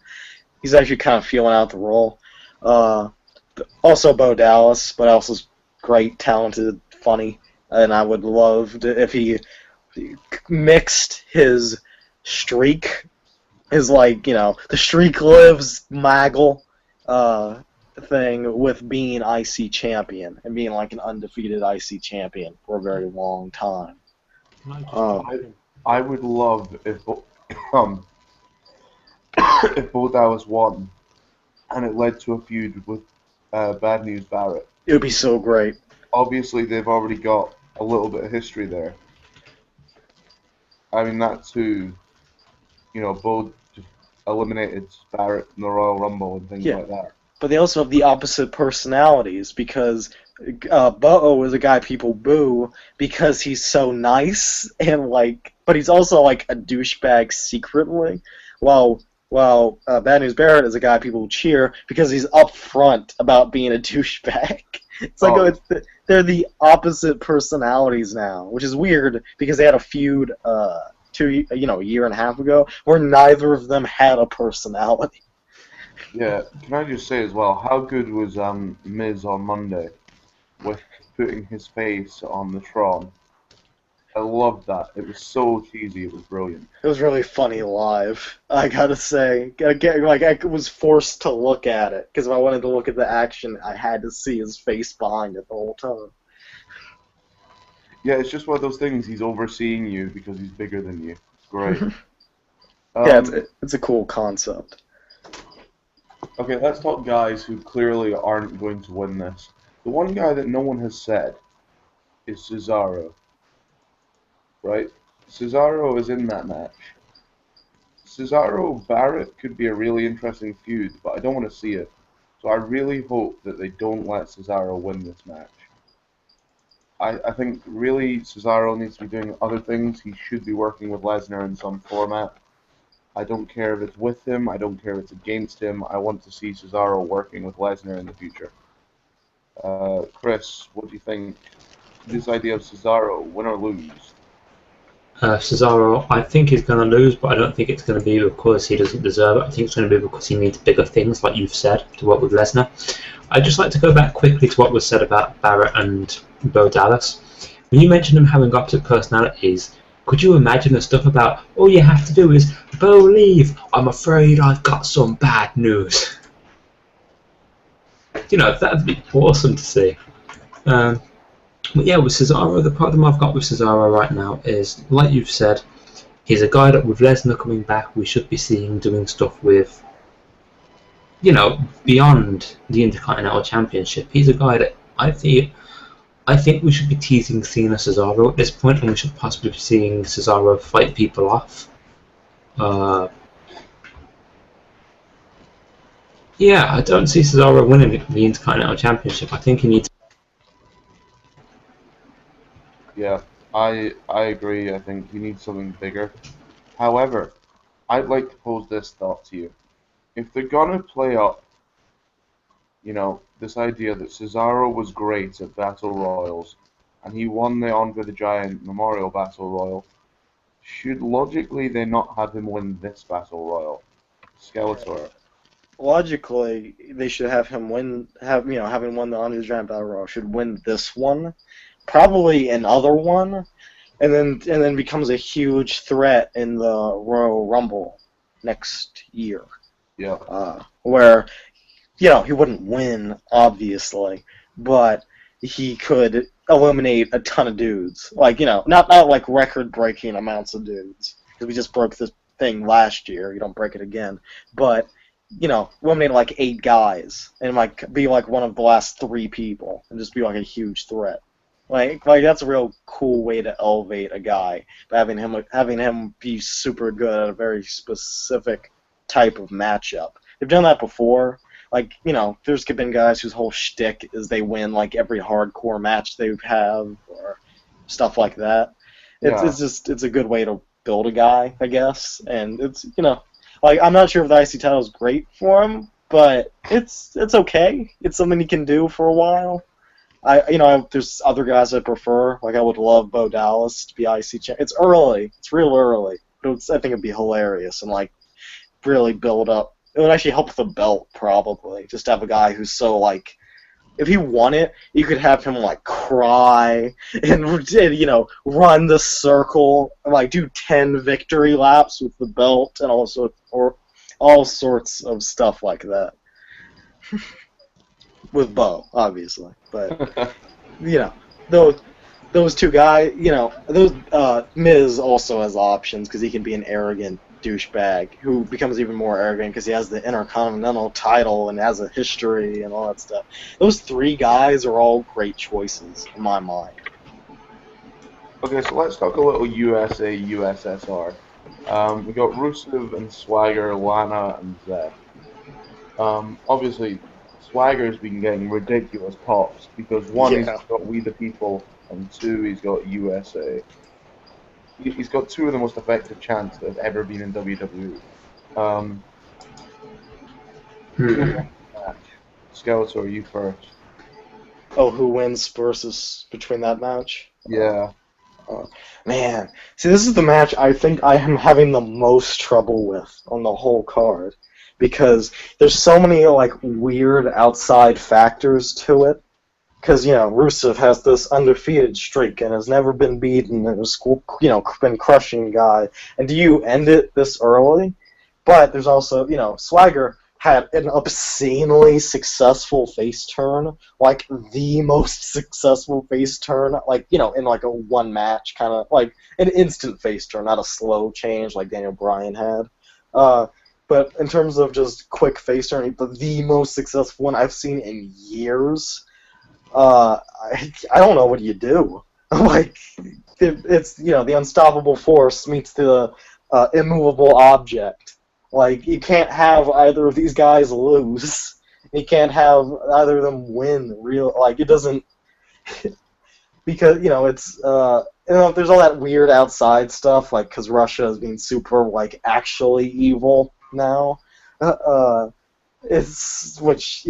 He's actually kind of feeling out the role. Also, Bo Dallas. Bo Dallas is great, talented, funny, and I would love if he mixed his streak, his the streak lives Maggle thing with being IC champion and being like an undefeated IC champion for a very long time. I would love if if Bo Dallas won and it led to a feud with Bad News Barrett. It would be so great. Obviously, they've already got a little bit of history there. I mean, that's who, you know, Bo eliminated Barrett in the Royal Rumble and things like that. But they also have the opposite personalities because Bo is a guy people boo because he's so nice and but he's also like a douchebag secretly. While Bad News Barrett is a guy people cheer because he's upfront about being a douchebag. It's like they're the opposite personalities now, which is weird because they had a feud a year and a half ago where neither of them had a personality. Yeah, can I just say as well, how good was Miz on Monday with putting his face on the Tron? I loved that. It was so cheesy. It was brilliant. It was really funny live. I gotta say, like I was forced to look at it because if I wanted to look at the action, I had to see his face behind it the whole time. Yeah, it's just one of those things. He's overseeing you because he's bigger than you. It's great. Yeah, it's a cool concept. Okay, let's talk guys who clearly aren't going to win this. The one guy that no one has said is Cesaro. Right? Cesaro is in that match. Cesaro Barrett could be a really interesting feud, but I don't want to see it. So I really hope that they don't let Cesaro win this match. I think really Cesaro needs to be doing other things. He should be working with Lesnar in some format. I don't care if it's with him. I don't care if it's against him. I want to see Cesaro working with Lesnar in the future. Chris, what do you think? This idea of Cesaro, win or lose? Cesaro, I think he's going to lose, but I don't think it's going to be because he doesn't deserve it. I think it's going to be because he needs bigger things, like you've said, to work with Lesnar. I'd just like to go back quickly to what was said about Barrett and Bo Dallas. When you mentioned them having opposite personalities, could you imagine the stuff about, all you have to do is, Bo, leave, I'm afraid I've got some bad news. You know, that'd be awesome to see. But yeah, with Cesaro, the problem I've got with Cesaro right now is, like you've said, he's a guy that with Lesnar coming back, we should be seeing doing stuff with, you know, beyond the Intercontinental Championship. He's a guy that I think we should be teasing Cena Cesaro at this point, and we should possibly be seeing Cesaro fight people off. Yeah, I don't see Cesaro winning the Intercontinental Championship. I think he needs. Yeah, I agree. I think he needs something bigger. However, I'd like to pose this thought to you. If they're gonna play up, you know, this idea that Cesaro was great at Battle Royals, and he won the Andre the Giant Memorial Battle Royal, should logically they not have him win this Battle Royal? Skeletor. Logically, they should have him win. Having won the Andre the Giant Battle Royal, should win this one, probably another one, and then becomes a huge threat in the Royal Rumble next year. Yeah. Where, he wouldn't win, obviously, but he could eliminate a ton of dudes. Like, not like record-breaking amounts of dudes. Because we just broke this thing last year. You don't break it again. But, eliminate like 8 guys and like be like one of the last 3 people and just be like a huge threat. Like that's a real cool way to elevate a guy by having him be super good at a very specific type of matchup. They've done that before. Like, there's been guys whose whole shtick is they win like every hardcore match they have or stuff like that. It's a good way to build a guy, I guess. And it's like I'm not sure if the IC title is great for him, but it's okay. It's something he can do for a while. There's other guys I prefer. Like I would love Bo Dallas to be IC champ. It's early. It's real early. But I think it'd be hilarious and like really build up. It would actually help the belt, probably. Just to have a guy who's so, like, if he won it, you could have him, like, cry and run the circle and, like, do 10 victory laps with the belt and also, or all sorts of stuff like that. With Bo, obviously. But, those 2 guys, Miz also has options because he can be an arrogant douchebag who becomes even more arrogant because he has the Intercontinental title and has a history and all that stuff. Those 3 guys are all great choices in my mind. Okay, so let's talk a little USA, USSR. We got Rusev and Swagger, Lana and Zed. Obviously, Swagger's been getting ridiculous pops because one, he's got We the People, and 2, he's got USA. He's got 2 of the most effective chants that have ever been in WWE. Skeletor, you first. Oh, who wins versus between that match? Yeah. Man. See, this is the match I think I am having the most trouble with on the whole card. Because there's so many, like, weird outside factors to it. because Rusev has this undefeated streak and has never been beaten and has been crushing guy. And do you end it this early? But there's also Swagger had an obscenely successful face turn, like the most successful face turn, like in like a one match kind of like an instant face turn, not a slow change like Daniel Bryan had. But in terms of just quick face turn, the most successful one I've seen in years. I don't know what you do. Like it's the unstoppable force meets the immovable object. Like you can't have either of these guys lose. You can't have either of them win. It doesn't because it's there's all that weird outside stuff like because Russia is being super like actually evil now. Which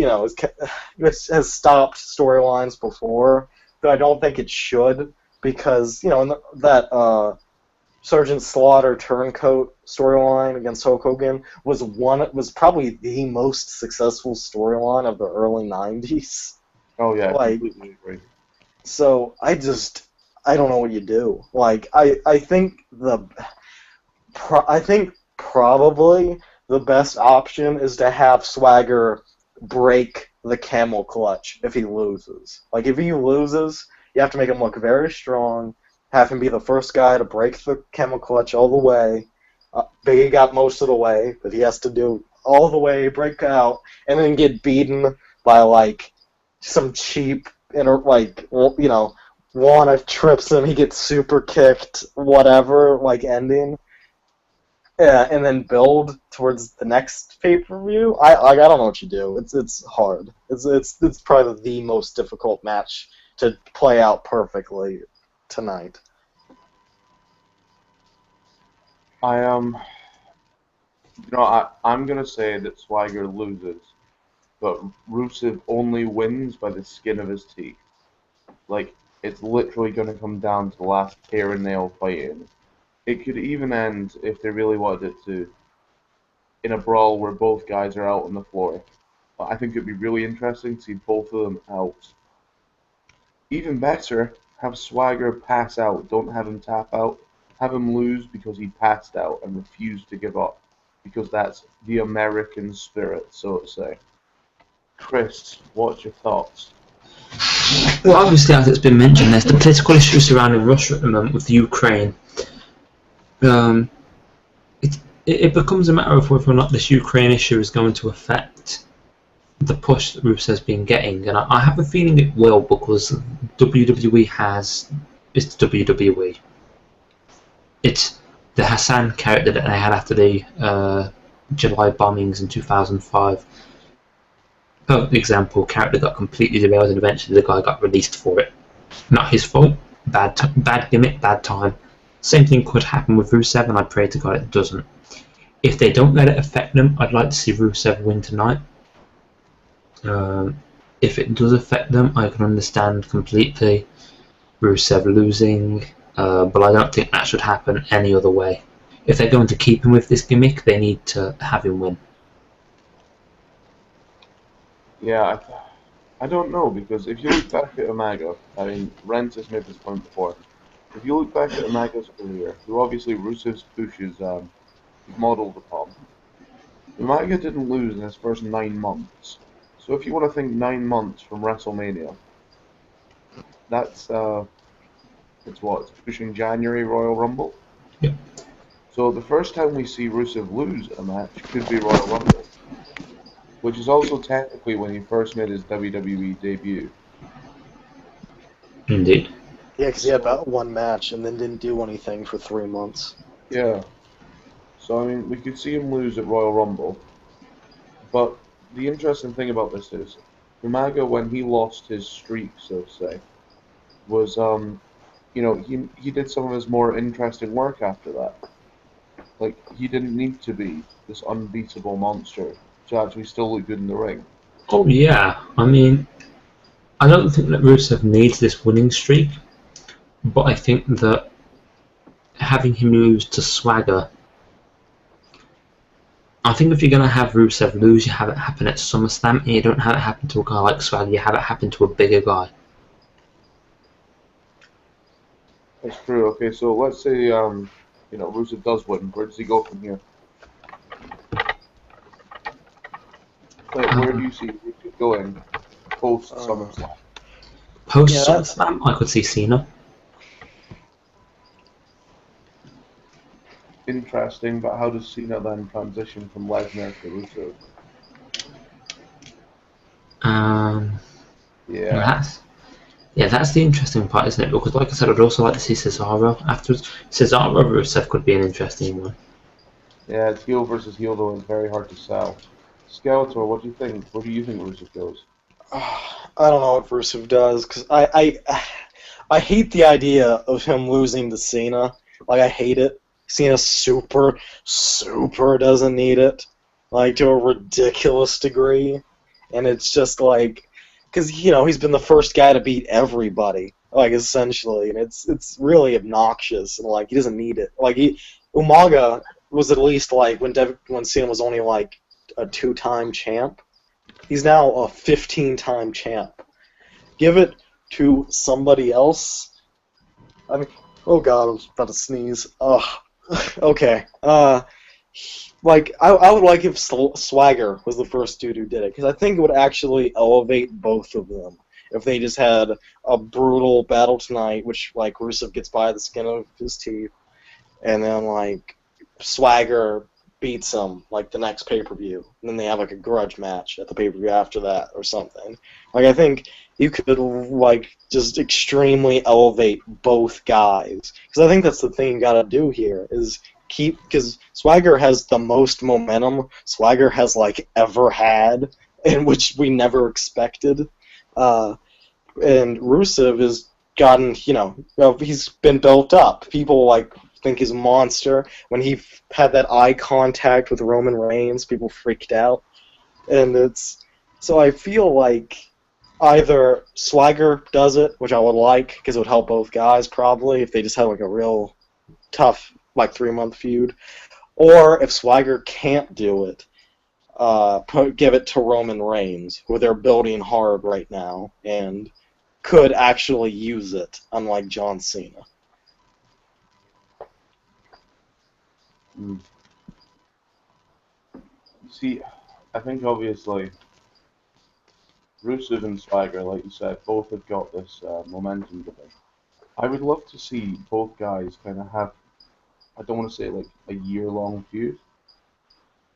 has stopped storylines before, but I don't think it should because in that Sergeant Slaughter turncoat storyline against Hulk Hogan was probably the most successful storyline of the early '90s. Oh yeah, Like, completely agree. So I don't know what you do. Like I think probably the best option is to have Swagger break the camel clutch if he loses. Like, if he loses, you have to make him look very strong, have him be the first guy to break the camel clutch all the way. Biggie got most of the way, but he has to do all the way, break out, and then get beaten by, like, some cheap, Lana trips him, he gets super kicked, whatever, like, ending. Yeah, and then build towards the next pay-per-view. I don't know what you do. It's hard. It's probably the most difficult match to play out perfectly tonight. I'm gonna say that Swagger loses, but Rusev only wins by the skin of his teeth. Like, it's literally gonna come down to the last hair and nail fighting. It could even end, if they really wanted it to, in a brawl where both guys are out on the floor. But I think it'd be really interesting to see both of them out. Even better, have Swagger pass out. Don't have him tap out. Have him lose because he passed out and refused to give up. Because that's the American spirit, so to say. Chris, what's your thoughts? Well, obviously, as it's been mentioned, there's the political issues surrounding Russia at the moment with Ukraine. It becomes a matter of whether or not this Ukraine issue is going to affect the push that Rusev's been getting, and I have a feeling it will because WWE it's WWE. It's the Hassan character that they had after the July bombings in 2005. For example, character got completely derailed and eventually the guy got released for it. Not his fault. Bad gimmick, bad time. Same thing could happen with Rusev, and I pray to God it doesn't. If they don't let it affect them, I'd like to see Rusev win tonight. If it does affect them, I can understand completely Rusev losing, but I don't think that should happen any other way. If they're going to keep him with this gimmick, they need to have him win. Yeah, I don't know, because if you look back at Umaga, I mean, Rent has made this point before. If you look back at Umaga's career, who obviously Rusev's push is modelled upon, Umaga didn't lose in his first 9 months. So if you want to think 9 months from WrestleMania, that's it's what? It's pushing January Royal Rumble? Yep. So the first time we see Rusev lose a match could be Royal Rumble, which is also technically when he first made his WWE debut. Indeed. Yeah, because he had about one match and then didn't do anything for 3 months. Yeah. So, I mean, we could see him lose at Royal Rumble. But the interesting thing about this is, Umaga, when he lost his streak, so to say, was, he did some of his more interesting work after that. Like, he didn't need to be this unbeatable monster to actually still look good in the ring. Oh yeah, I mean, I don't think that Rusev needs this winning streak, but I think that having him lose to Swagger, I think if you're going to have Rusev lose, you have it happen at SummerSlam, and you don't have it happen to a guy like Swagger, you have it happen to a bigger guy. That's true. Okay, so let's say Rusev does win. Where does he go from here? Like, where do you see Rusev going post SummerSlam? Post SummerSlam, I could see Cena. Interesting, but how does Cena then transition from Lesnar to Rusev? That's the interesting part, isn't it? Because, like I said, I'd also like to see Cesaro afterwards. Cesaro Rusev could be an interesting one. Yeah, it's heel versus heel, though. It's very hard to sell. Skeletor, what do you think? Where do you think Rusev goes? I don't know what Rusev does, because I hate the idea of him losing to Cena. Like, I hate it. Cena super doesn't need it, like, to a ridiculous degree. And it's just like, because, he's been the first guy to beat everybody, like, essentially. And it's really obnoxious, and, like, he doesn't need it. Like, Umaga was at least, like, when Cena was only, like, a 2-time champ. He's now a 15-time champ. Give it to somebody else. I mean, oh god, I was about to sneeze. Ugh. Okay. Like, I would like if Swagger was the first dude who did it, because I think it would actually elevate both of them. If they just had a brutal battle tonight, which, like, Rusev gets by the skin of his teeth, and then, like, Swagger beats him, like, the next pay-per-view, and then they have, like, a grudge match at the pay-per-view after that, or something. Like, I think you could, like, just extremely elevate both guys, because I think that's the thing you gotta do here, is because Swagger has the most momentum Swagger has, like, ever had, and which we never expected, and Rusev has gotten, he's been built up. People, like, think he's a monster. When he had that eye contact with Roman Reigns, people freaked out. And so I feel like either Swagger does it, which I would like, because it would help both guys probably, if they just had, like, a real tough, like, 3-month feud. Or if Swagger can't do it, give it to Roman Reigns, who they're building hard right now, and could actually use it, unlike John Cena. See, I think obviously Rusev and Swagger, like you said, both have got this momentum going. I would love to see both guys kind of have, I don't want to say like a year-long feud,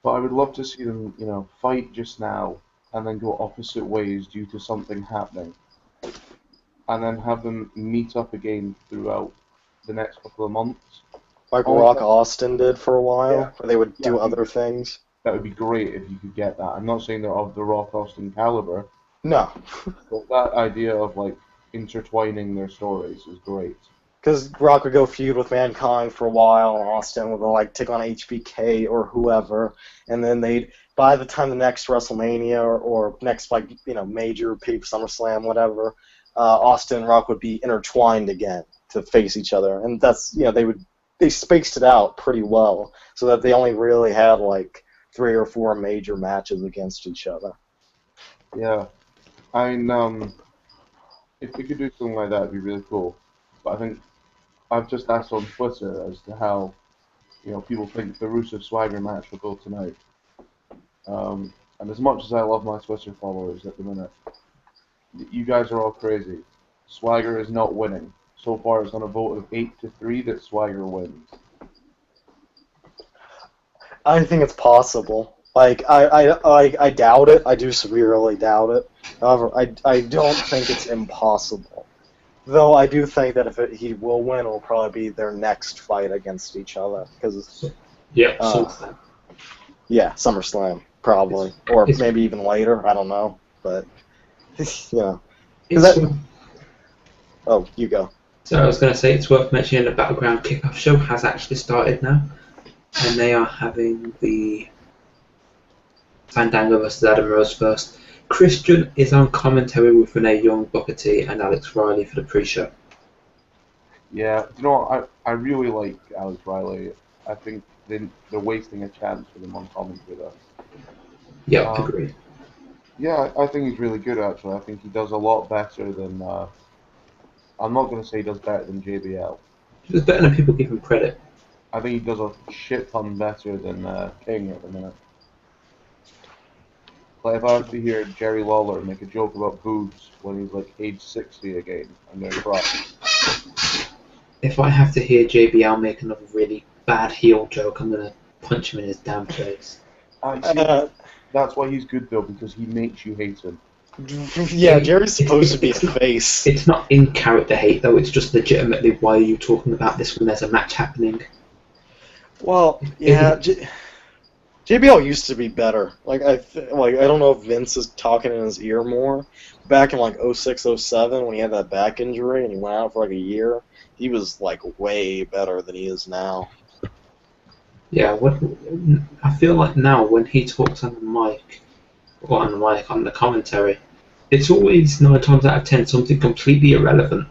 but I would love to see them, fight just now and then go opposite ways due to something happening, and then have them meet up again throughout the next couple of months. Like Rock Austin did for a while, Yeah. where they would do other things. That would be great if you could get that. I'm not saying they're of the Rock Austin caliber, No. but that idea of, like, intertwining their stories is great. Because Rock would go feud with Mankind for a while, and Austin would, like, take on HBK or whoever, and then by the time the next WrestleMania or next, like, major SummerSlam, whatever, Austin and Rock would be intertwined again to face each other, and that's, they spaced it out pretty well, so that they only really had, like, 3 or 4 major matches against each other. Yeah. If we could do something like that, it'd be really cool. But I think I've just asked on Twitter as to how, people think the Rusev Swagger match will go tonight. And as much as I love my Twitter followers at the minute, you guys are all crazy. Swagger is not winning. So far, it's on a vote of 8-3 that Swagger wins. I think it's possible. Like, I doubt it. I do severely doubt it. However, I don't think it's impossible. Though I do think that if he will win, it will probably be their next fight against each other. SummerSlam. Yeah, SummerSlam, probably. Or maybe even later, I don't know. But, Oh, you go. So I was going to say, it's worth mentioning the Battleground Kickoff show has actually started now. And they are having the Fandango versus Adam Rose first. Christian is on commentary with Renee Young, Booker T, and Alex Riley for the pre-show. Yeah, I really like Alex Riley. I think they're wasting a chance with him on commentary there. Yeah, Um, agreed. yeah, I think he's really good actually. I think he does a lot better than. I'm not going to say he does better than JBL. It's better than people give him credit. I think he does a shit ton better than King at the minute. Like if I have to hear Jerry Lawler make a joke about boobs when he's like age 60 again, I'm going to cry. If I have to hear JBL make another really bad heel joke, I'm gonna punch him in his damn face. That's why he's good though, because he makes you hate him. Yeah, Jerry's supposed to be a face. It's not in character hate though. It's just legitimately, why are you talking about this when there's a match happening? Well, yeah, JBL used to be better. Like I don't know if Vince is talking in his ear more. Back in like 06, 07, when he had that back injury and he went out for like a year, he was like way better than he is now. Yeah, I feel like now when he talks on the mic, or on the commentary, it's always 9 times out of 10 something completely irrelevant.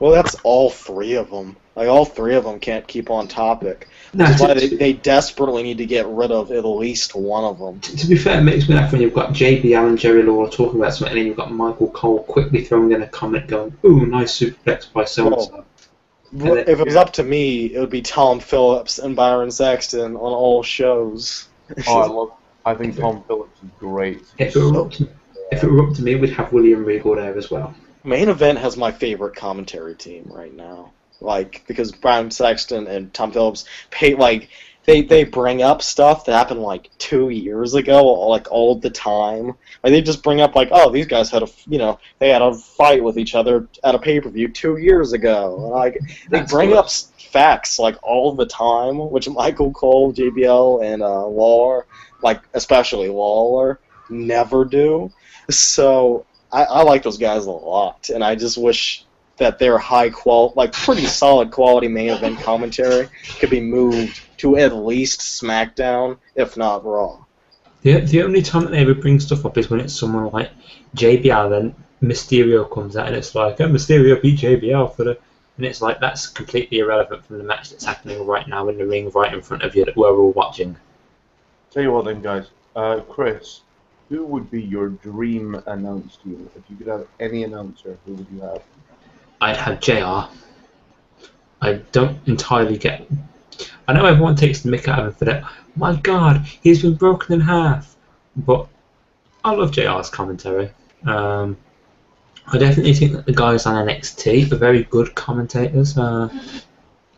Well, that's all three of them. Like, all three of them can't keep on topic. No, Which is why they desperately need to get rid of at least one of them. To be fair, it makes me laugh when you've got JBL and Jerry Lawler talking about something, and then you've got Michael Cole quickly throwing in a comment going, "Ooh, nice superplex by so-and-so." If it was up to me, it would be Tom Phillips and Byron Saxton on all shows. I think Tom Phillips is great. If it were up to me, we'd have William Regal there as well. Main Event has my favorite commentary team right now. Like, because Byron Saxton and Tom Phillips they bring up stuff that happened like 2 years ago, like all the time. Like they just bring up like, oh, these guys had they had a fight with each other at a pay-per-view 2 years ago. Like they bring up facts like all the time, which Michael Cole, JBL, and Lawler, like especially Lawler, never do. So I like those guys a lot, and I just wish that their pretty solid quality main event commentary could be moved to at least SmackDown, if not Raw. The only time that they ever bring stuff up is when it's someone like JBL, then Mysterio comes out and it's like, oh, Mysterio beat JBL and it's like, that's completely irrelevant from the match that's happening right now in the ring right in front of you that we're all watching. Tell you what then, guys. Chris, who would be your dream announce team? If you could have any announcer, who would you have? I'd have JR. I don't entirely get... I know everyone takes the mick out of him for that. My God, he's been broken in half. But I love JR's commentary. I definitely think that the guys on NXT are very good commentators. I'm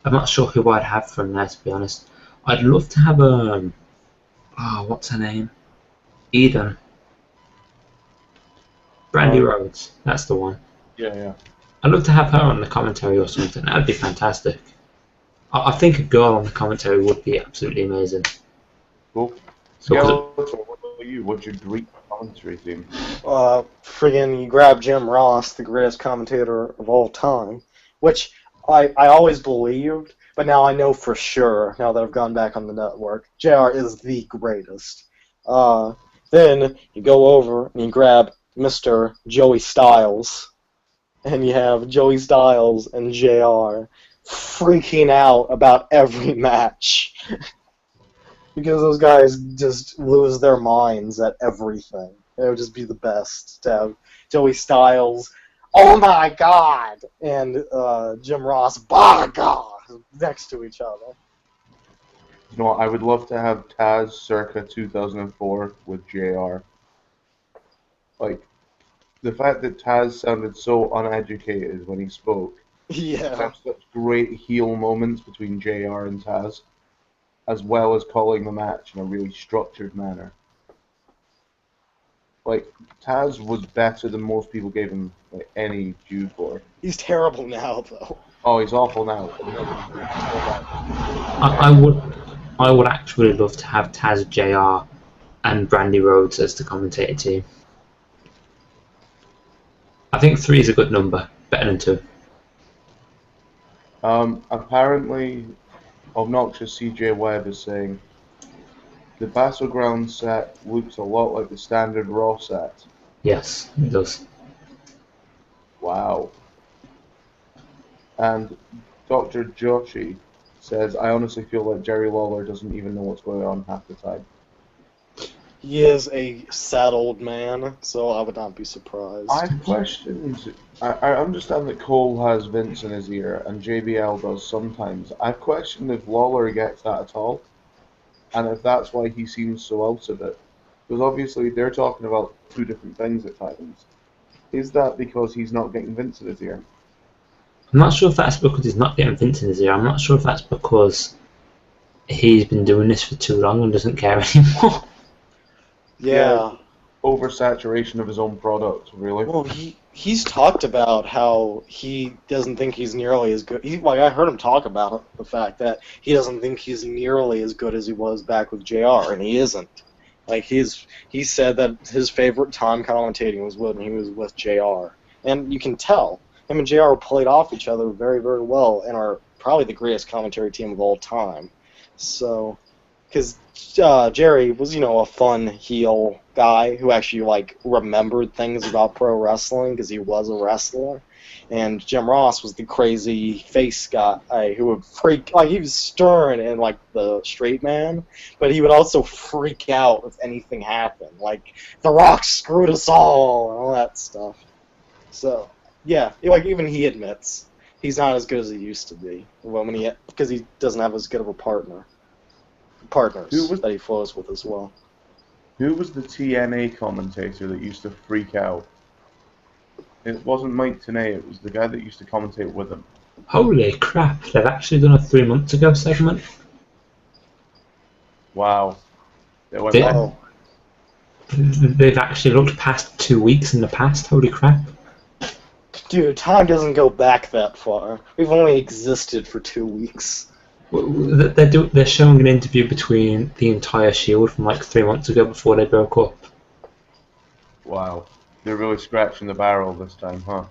not sure who I'd have from there, to be honest. I'd love to have what's her name? Eden. Brandy Rhodes, that's the one. Yeah. I'd love to have her on the commentary or something. That'd be fantastic. I think a girl on the commentary would be absolutely amazing. Cool. Skeletor, what about you? What's your dream commentary team? Friggin' you grab Jim Ross, the greatest commentator of all time, which I always believed, but now I know for sure, now that I've gone back on the network, JR is the greatest. Then you go over and you grab Mr. Joey Styles, and you have Joey Styles and JR freaking out about every match. Because those guys just lose their minds at everything. It would just be the best to have Joey Styles, oh my God, and Jim Ross, by God, next to each other. You know what? I would love to have Taz circa 2004 with JR. Like, the fact that Taz sounded so uneducated when he spoke. Yeah. Have such great heel moments between JR and Taz, as well as calling the match in a really structured manner. Like, Taz was better than most people gave him any due for. He's terrible now, though. Oh, he's awful now. I would actually love to have Taz, JR, and Brandy Rhodes as the commentator team. I think 3 is a good number, better than 2. Apparently, obnoxious CJ Webb is saying the Battleground set looks a lot like the standard Raw set. Yes, it does. Wow. And Dr. Joshi says, I honestly feel like Jerry Lawler doesn't even know what's going on half the time. He is a sad old man, so I would not be surprised. I've questioned. I understand that Cole has Vince in his ear, and JBL does sometimes. I've questioned if Lawler gets that at all, and if that's why he seems so out of it. Because obviously they're talking about two different things at times. Is that because he's not getting Vince in his ear? I'm not sure if that's because he's not getting Vince in his ear. I'm not sure if that's because he's been doing this for too long and doesn't care anymore. Yeah. Oversaturation of his own product, really. Well, he's talked about how he doesn't think he's nearly as good. I heard him talk about the fact that he doesn't think he's nearly as good as he was back with JR, and he isn't. Like he said that his favorite time commentating was when he was with JR, and you can tell him and JR played off each other very, very well, and are probably the greatest commentary team of all time. So, because Jerry was, a fun heel guy who actually remembered things about pro wrestling because he was a wrestler, and Jim Ross was the crazy face guy who would freak. He was stern and the straight man, but he would also freak out if anything happened, like The Rock screwed us all and all that stuff. So yeah, even he admits he's not as good as he used to be because he doesn't have as good of a partners that he flows with as well. Who was the TNA commentator that used to freak out? It wasn't Mike Tenay, it was the guy that used to commentate with him. Holy crap, they've actually done a 3 months ago segment. Wow. They've actually looked past 2 weeks in the past, holy crap. Dude, time doesn't go back that far. We've only existed for 2 weeks. They're showing an interview between the entire Shield from 3 months ago before they broke up. Wow. They're really scratching the barrel this time, huh?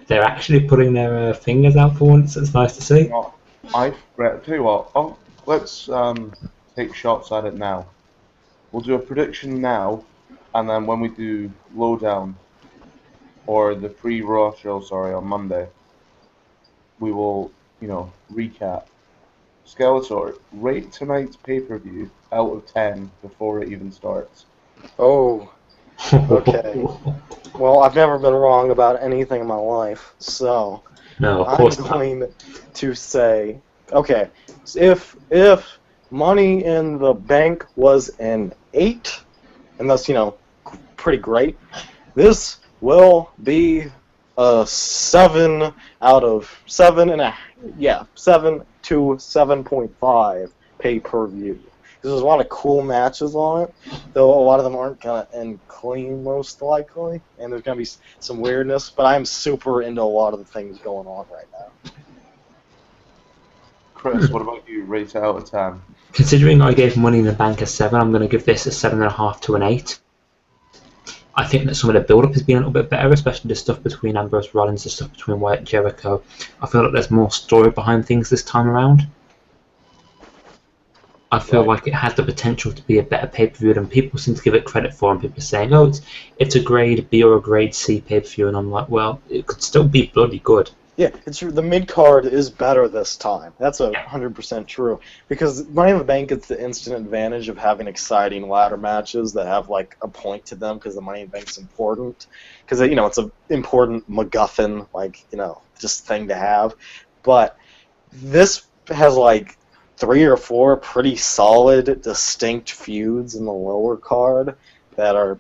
They're actually putting their fingers out for once. It's nice to see. Tell you what, let's take shots at it now. We'll do a prediction now, and then when we do Lowdown, or the pre-Raw show, on Monday, we will, recap. Skeletor, rate tonight's pay-per-view out of 10 before it even starts. Oh, okay. Well, I've never been wrong about anything in my life, so no, of course I'm going to say, okay, if Money in the Bank was an 8, and that's, pretty great, this will be a 7 out of 7 to 7.5 pay-per-view. There's a lot of cool matches on it, though a lot of them aren't going to end clean, most likely, and there's going to be some weirdness, but I'm super into a lot of the things going on right now. Chris, what about you? Rate out of 10. Considering I gave Money in the Bank a 7, I'm going to give this a 7.5 to an 8. I think that some of the build-up has been a little bit better, especially the stuff between Ambrose Rollins, the stuff between Wyatt and Jericho. I feel like there's more story behind things this time around. I feel like it had the potential to be a better pay-per-view than people seem to give it credit for, and people are saying, oh, it's a grade B or a grade C pay-per-view, and I'm like, well, it could still be bloody good. Yeah, it's true. The mid-card is better this time. That's 100% true. Because Money in the Bank gets the instant advantage of having exciting ladder matches that have, a point to them because the Money in the Bank's important. Because, it's an important MacGuffin, just thing to have. But this has, 3 or 4 pretty solid, distinct feuds in the lower card that are,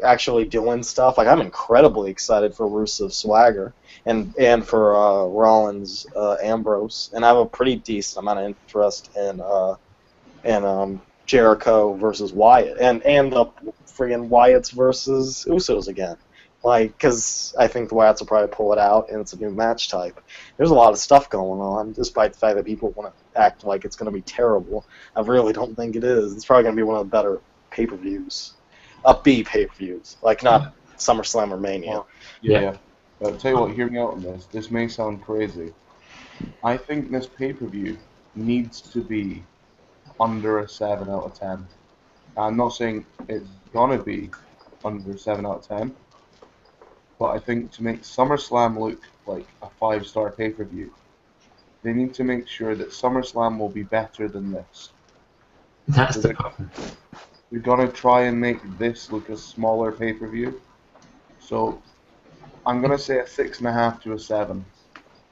actually doing stuff. I'm incredibly excited for Rusev Swagger and for Rollins Ambrose, and I have a pretty decent amount of interest in Jericho versus Wyatt, and the friggin' Wyatts versus Usos again. Because I think the Wyatts will probably pull it out, and it's a new match type. There's a lot of stuff going on, despite the fact that people want to act like it's going to be terrible. I really don't think it is. It's probably going to be one of the better pay-per-views. B pay-per-views, not SummerSlam or Mania. Well, yeah. I'll tell you what, hear me out on this. This may sound crazy. I think this pay-per-view needs to be under a 7 out of 10. I'm not saying it's going to be under 7 out of 10, but I think to make SummerSlam look like a 5-star pay-per-view, they need to make sure that SummerSlam will be better than this. That's the problem. We're gonna try and make this look a smaller pay-per-view. So I'm gonna say a 6.5 to a 7.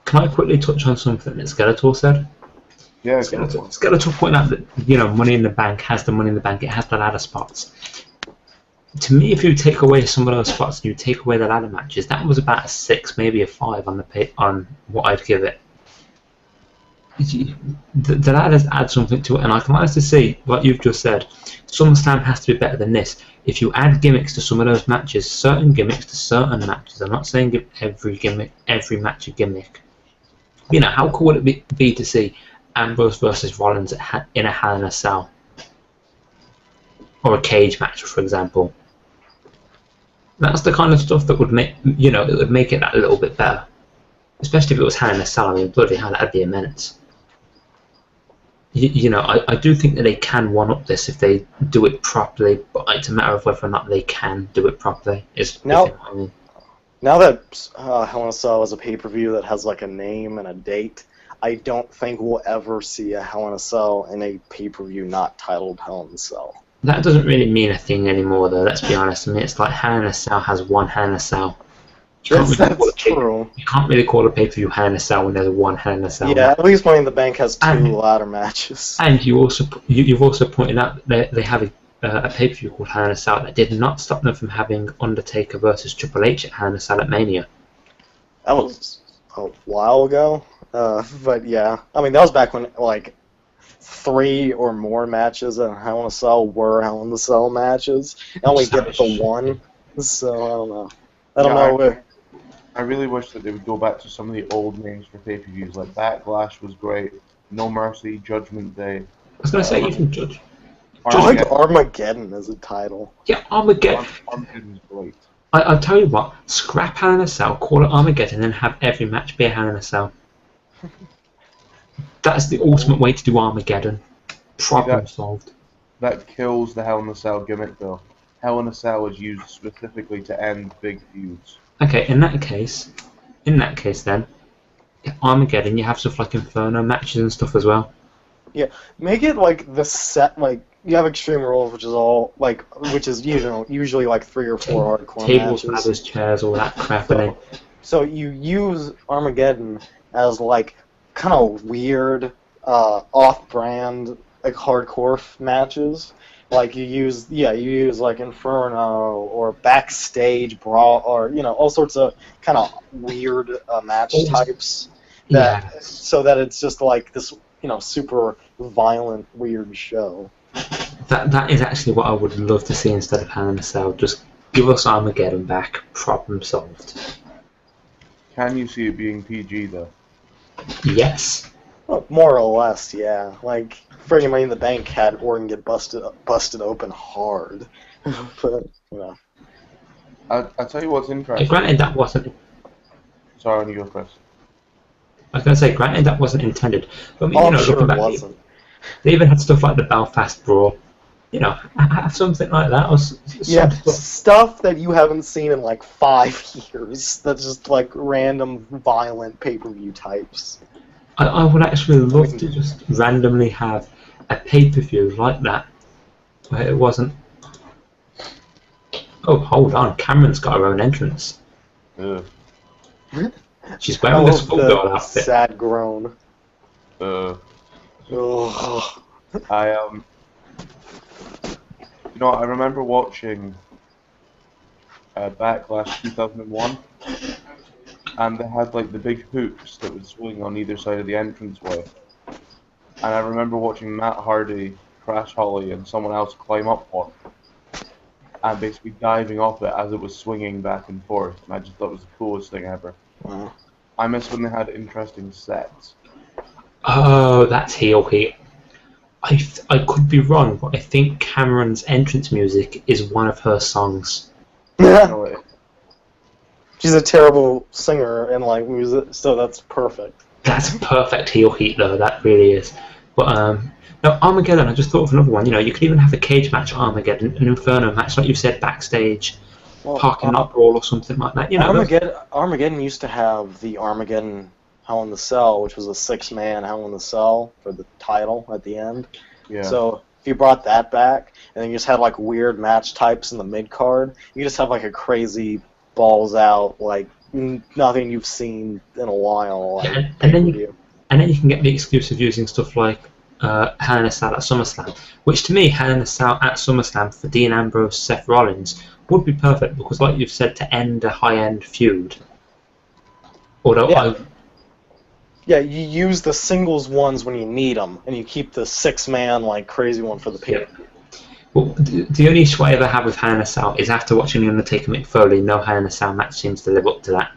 Can I quickly touch on something that Skeletor said? Yeah, Skeletor pointed out that Money in the Bank has the Money in the Bank. It has the ladder spots. To me, if you take away some of those spots and you take away the ladder matches, that was about a 6, maybe a 5 on what I'd give it. The ladders add something to it, and I can honestly see, like you've just said, SummerSlam has to be better than this. If you add gimmicks to some of those matches, certain gimmicks to certain matches, I'm not saying give every match a gimmick. How cool would it be to see Ambrose versus Rollins in a Hell in a Cell? Or a cage match, for example. That's the kind of stuff that would make it would make it that little bit better. Especially if it was Hell in a Cell. I mean, bloody hell, that'd be immense. I do think that they can one-up this if they do it properly, but it's a matter of whether or not they can do it properly. Now that Hell in a Cell is a pay-per-view that has like a name and a date, I don't think we'll ever see a Hell in a Cell in a pay-per-view not titled Hell in a Cell. That doesn't really mean a thing anymore, though, let's be honest. I mean, it's like Hell in a Cell has one Hell in a Cell. That's true. You can't really call a pay-per-view Hell in a Cell when there's one Hell in a Cell. Yeah, at least Money in the Bank has 2 ladder matches. And you've also pointed out that they have a pay-per-view called Hell in a Cell that did not stop them from having Undertaker versus Triple H at Hell in a Cell at Mania. That was a while ago, but yeah. I mean, that was back when, like, 3 or more matches at Hell in a Cell were Hell in a Cell matches. I only get the one, so I don't know. I don't know. I really wish that they would go back to some of the old names for pay-per-views. Like Backlash was great, No Mercy, Judgment Day. I was going to say, even Judge. I like Armageddon as a title. Yeah, Armageddon. Armageddon's great. I'll tell you what, scrap Hell in a Cell, call it Armageddon, and have every match be a Hell in a Cell. That's the ultimate way to do Armageddon. Problem solved. That kills the Hell in a Cell gimmick, though. Hell in a Cell is used specifically to end big feuds. Okay, in that case then, Armageddon, you have stuff like Inferno matches and stuff as well. Yeah, make it like the set, like, you have Extreme Rules, which is usually like 3 or 4 hardcore tables, matches. ladders, chairs, all that crap. So you use Armageddon as like kind of weird, off-brand, like hardcore matches. Like you use like Inferno or Backstage Brawl or all sorts of kind of weird match types. So that it's just like this super violent weird show. That is actually what I would love to see instead of Hell in a Cell. Just give us Armageddon back. Problem solved. Can you see it being PG though? Yes. Well, more or less, yeah. Like friggin' Money in the Bank had Orton get busted open hard. But I'll tell you what's interesting. Granted, that wasn't. Sorry, on you go first. I was going to say, granted, that wasn't intended. But I mean, I'm sure it wasn't. They even had stuff like the Belfast Brawl. Have something like that. Stuff that you haven't seen in like 5 years. That's just like random violent pay-per-view types. I would actually love to just randomly have a pay-per-view like that, where it wasn't. Oh, hold on! Cameron's got her own entrance. She's wearing this football outfit. Sad groan. I remember watching Backlash 2001, and they had like the big hoops that would swing on either side of the entranceway. And I remember watching Matt Hardy, Crash Holly, and someone else climb up one, and basically diving off it as it was swinging back and forth. And I just thought it was the coolest thing ever. Wow. I miss when they had interesting sets. Oh, that's heel heat. I could be wrong, but I think Cameron's entrance music is one of her songs. She's a terrible singer and like music, so that's perfect. That's perfect heel heat, though. That really is. But no, Armageddon. I just thought of another one. You could even have a cage match at Armageddon, an Inferno match, like you said, backstage, parking lot brawl or something like that. Armageddon used to have the Armageddon Hell in the Cell, which was a 6-man Hell in the Cell for the title at the end. Yeah. So if you brought that back, and then you just had like weird match types in the mid card, you just have like a crazy balls out, like nothing you've seen in a while, like Yeah, pay-per-view. and then you can get the exclusive using stuff like Hell in a Cell at SummerSlam, which to me, Hell in a Cell at SummerSlam for Dean Ambrose, Seth Rollins would be perfect because, like you've said, to end a high-end feud. Although Yeah. Yeah, you use the singles ones when you need them, and you keep the 6-man like crazy one for the pay-per-view. Well, the only issue I ever have with Hell in a Cell is after watching The Undertaker Mick Foley, no Hell in a Cell match seems to live up to that.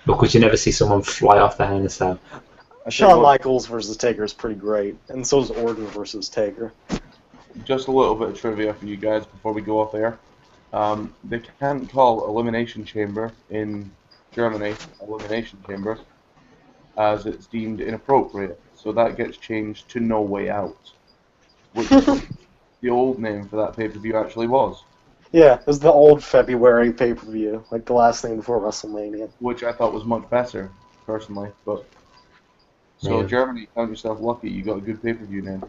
Because you never see someone fly off the Hell in a Cell. Shawn Michaels versus Taker is pretty great, and so is Orton versus Taker. Just a little bit of trivia for you guys before we go off air. They can't call Elimination Chamber in Germany Elimination Chamber, as it's deemed inappropriate. So that gets changed to No Way Out, which is what the old name for that pay-per-view actually was. Yeah, it was the old February pay-per-view, like the last thing before WrestleMania. Which I thought was much better, personally. But so Yeah. Germany, count yourself lucky, you got a good pay-per-view name.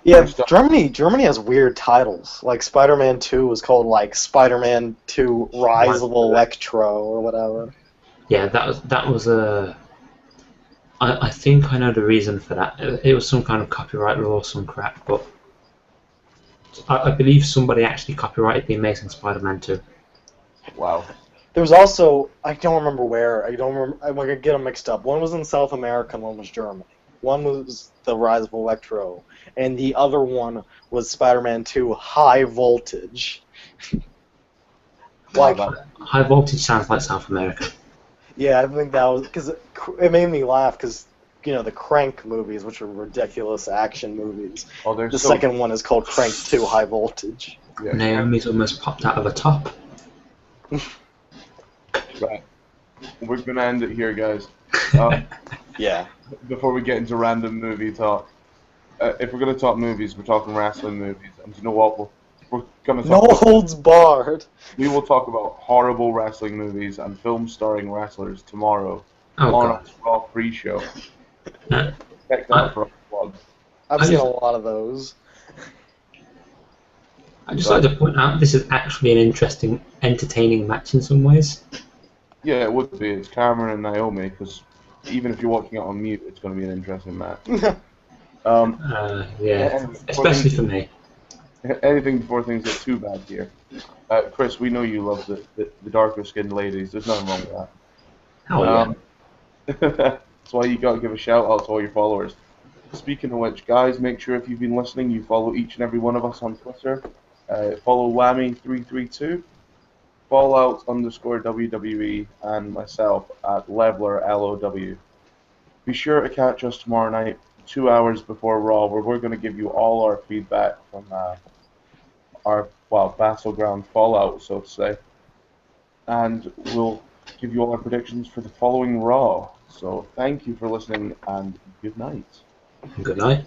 Yeah, First up- Germany has weird titles. Like Spider-Man 2 was called like Spider-Man 2 Rise of Electro or whatever. Yeah, that was a. I think I know the reason for that. It was some kind of copyright law or some crap, but I believe somebody actually copyrighted The Amazing Spider-Man 2. Wow. There was also, I don't remember where, I'm going to get them mixed up. One was in South America and one was Germany. One was the Rise of Electro, and the other one was Spider-Man 2 High Voltage. Wow, Like, that- High Voltage sounds like South America. yeah, I think that was, because it made me laugh, because, you know, the Crank movies, which are ridiculous action movies, oh, they're the so- second one is called Crank 2 High Voltage. Yeah. Naomi's almost popped out of a top. Right. We're gonna end it here, guys. Yeah. Before we get into random movie talk, if we're gonna talk movies, we're talking wrestling movies, and you know what? We're gonna talk. No holds barred. We will talk about horrible wrestling movies and films starring wrestlers tomorrow Oh on god. our Raw pre-show. Uh, Check that for a plug. I've seen a lot of those. I'd just like to point out this is actually an interesting, entertaining match in some ways. Yeah, it would be. It's Cameron and Naomi, because even if you're watching it on mute, it's going to be an interesting match. Yeah, especially for me. Anything before things get too bad here. Chris, we know you love the darker skinned ladies. There's nothing wrong with that. Hell yeah. That's why you got to give a shout out to all your followers. Speaking of which, guys, make sure if you've been listening, you follow each and every one of us on Twitter. Follow Whammy332, Fallout_WWE, and myself at Leveler LOW. Be sure to catch us tomorrow night, 2 hours before Raw, where we're going to give you all our feedback from our Battleground Fallout, so to say. And we'll give you all our predictions for the following Raw. So thank you for listening, and good night. Good night.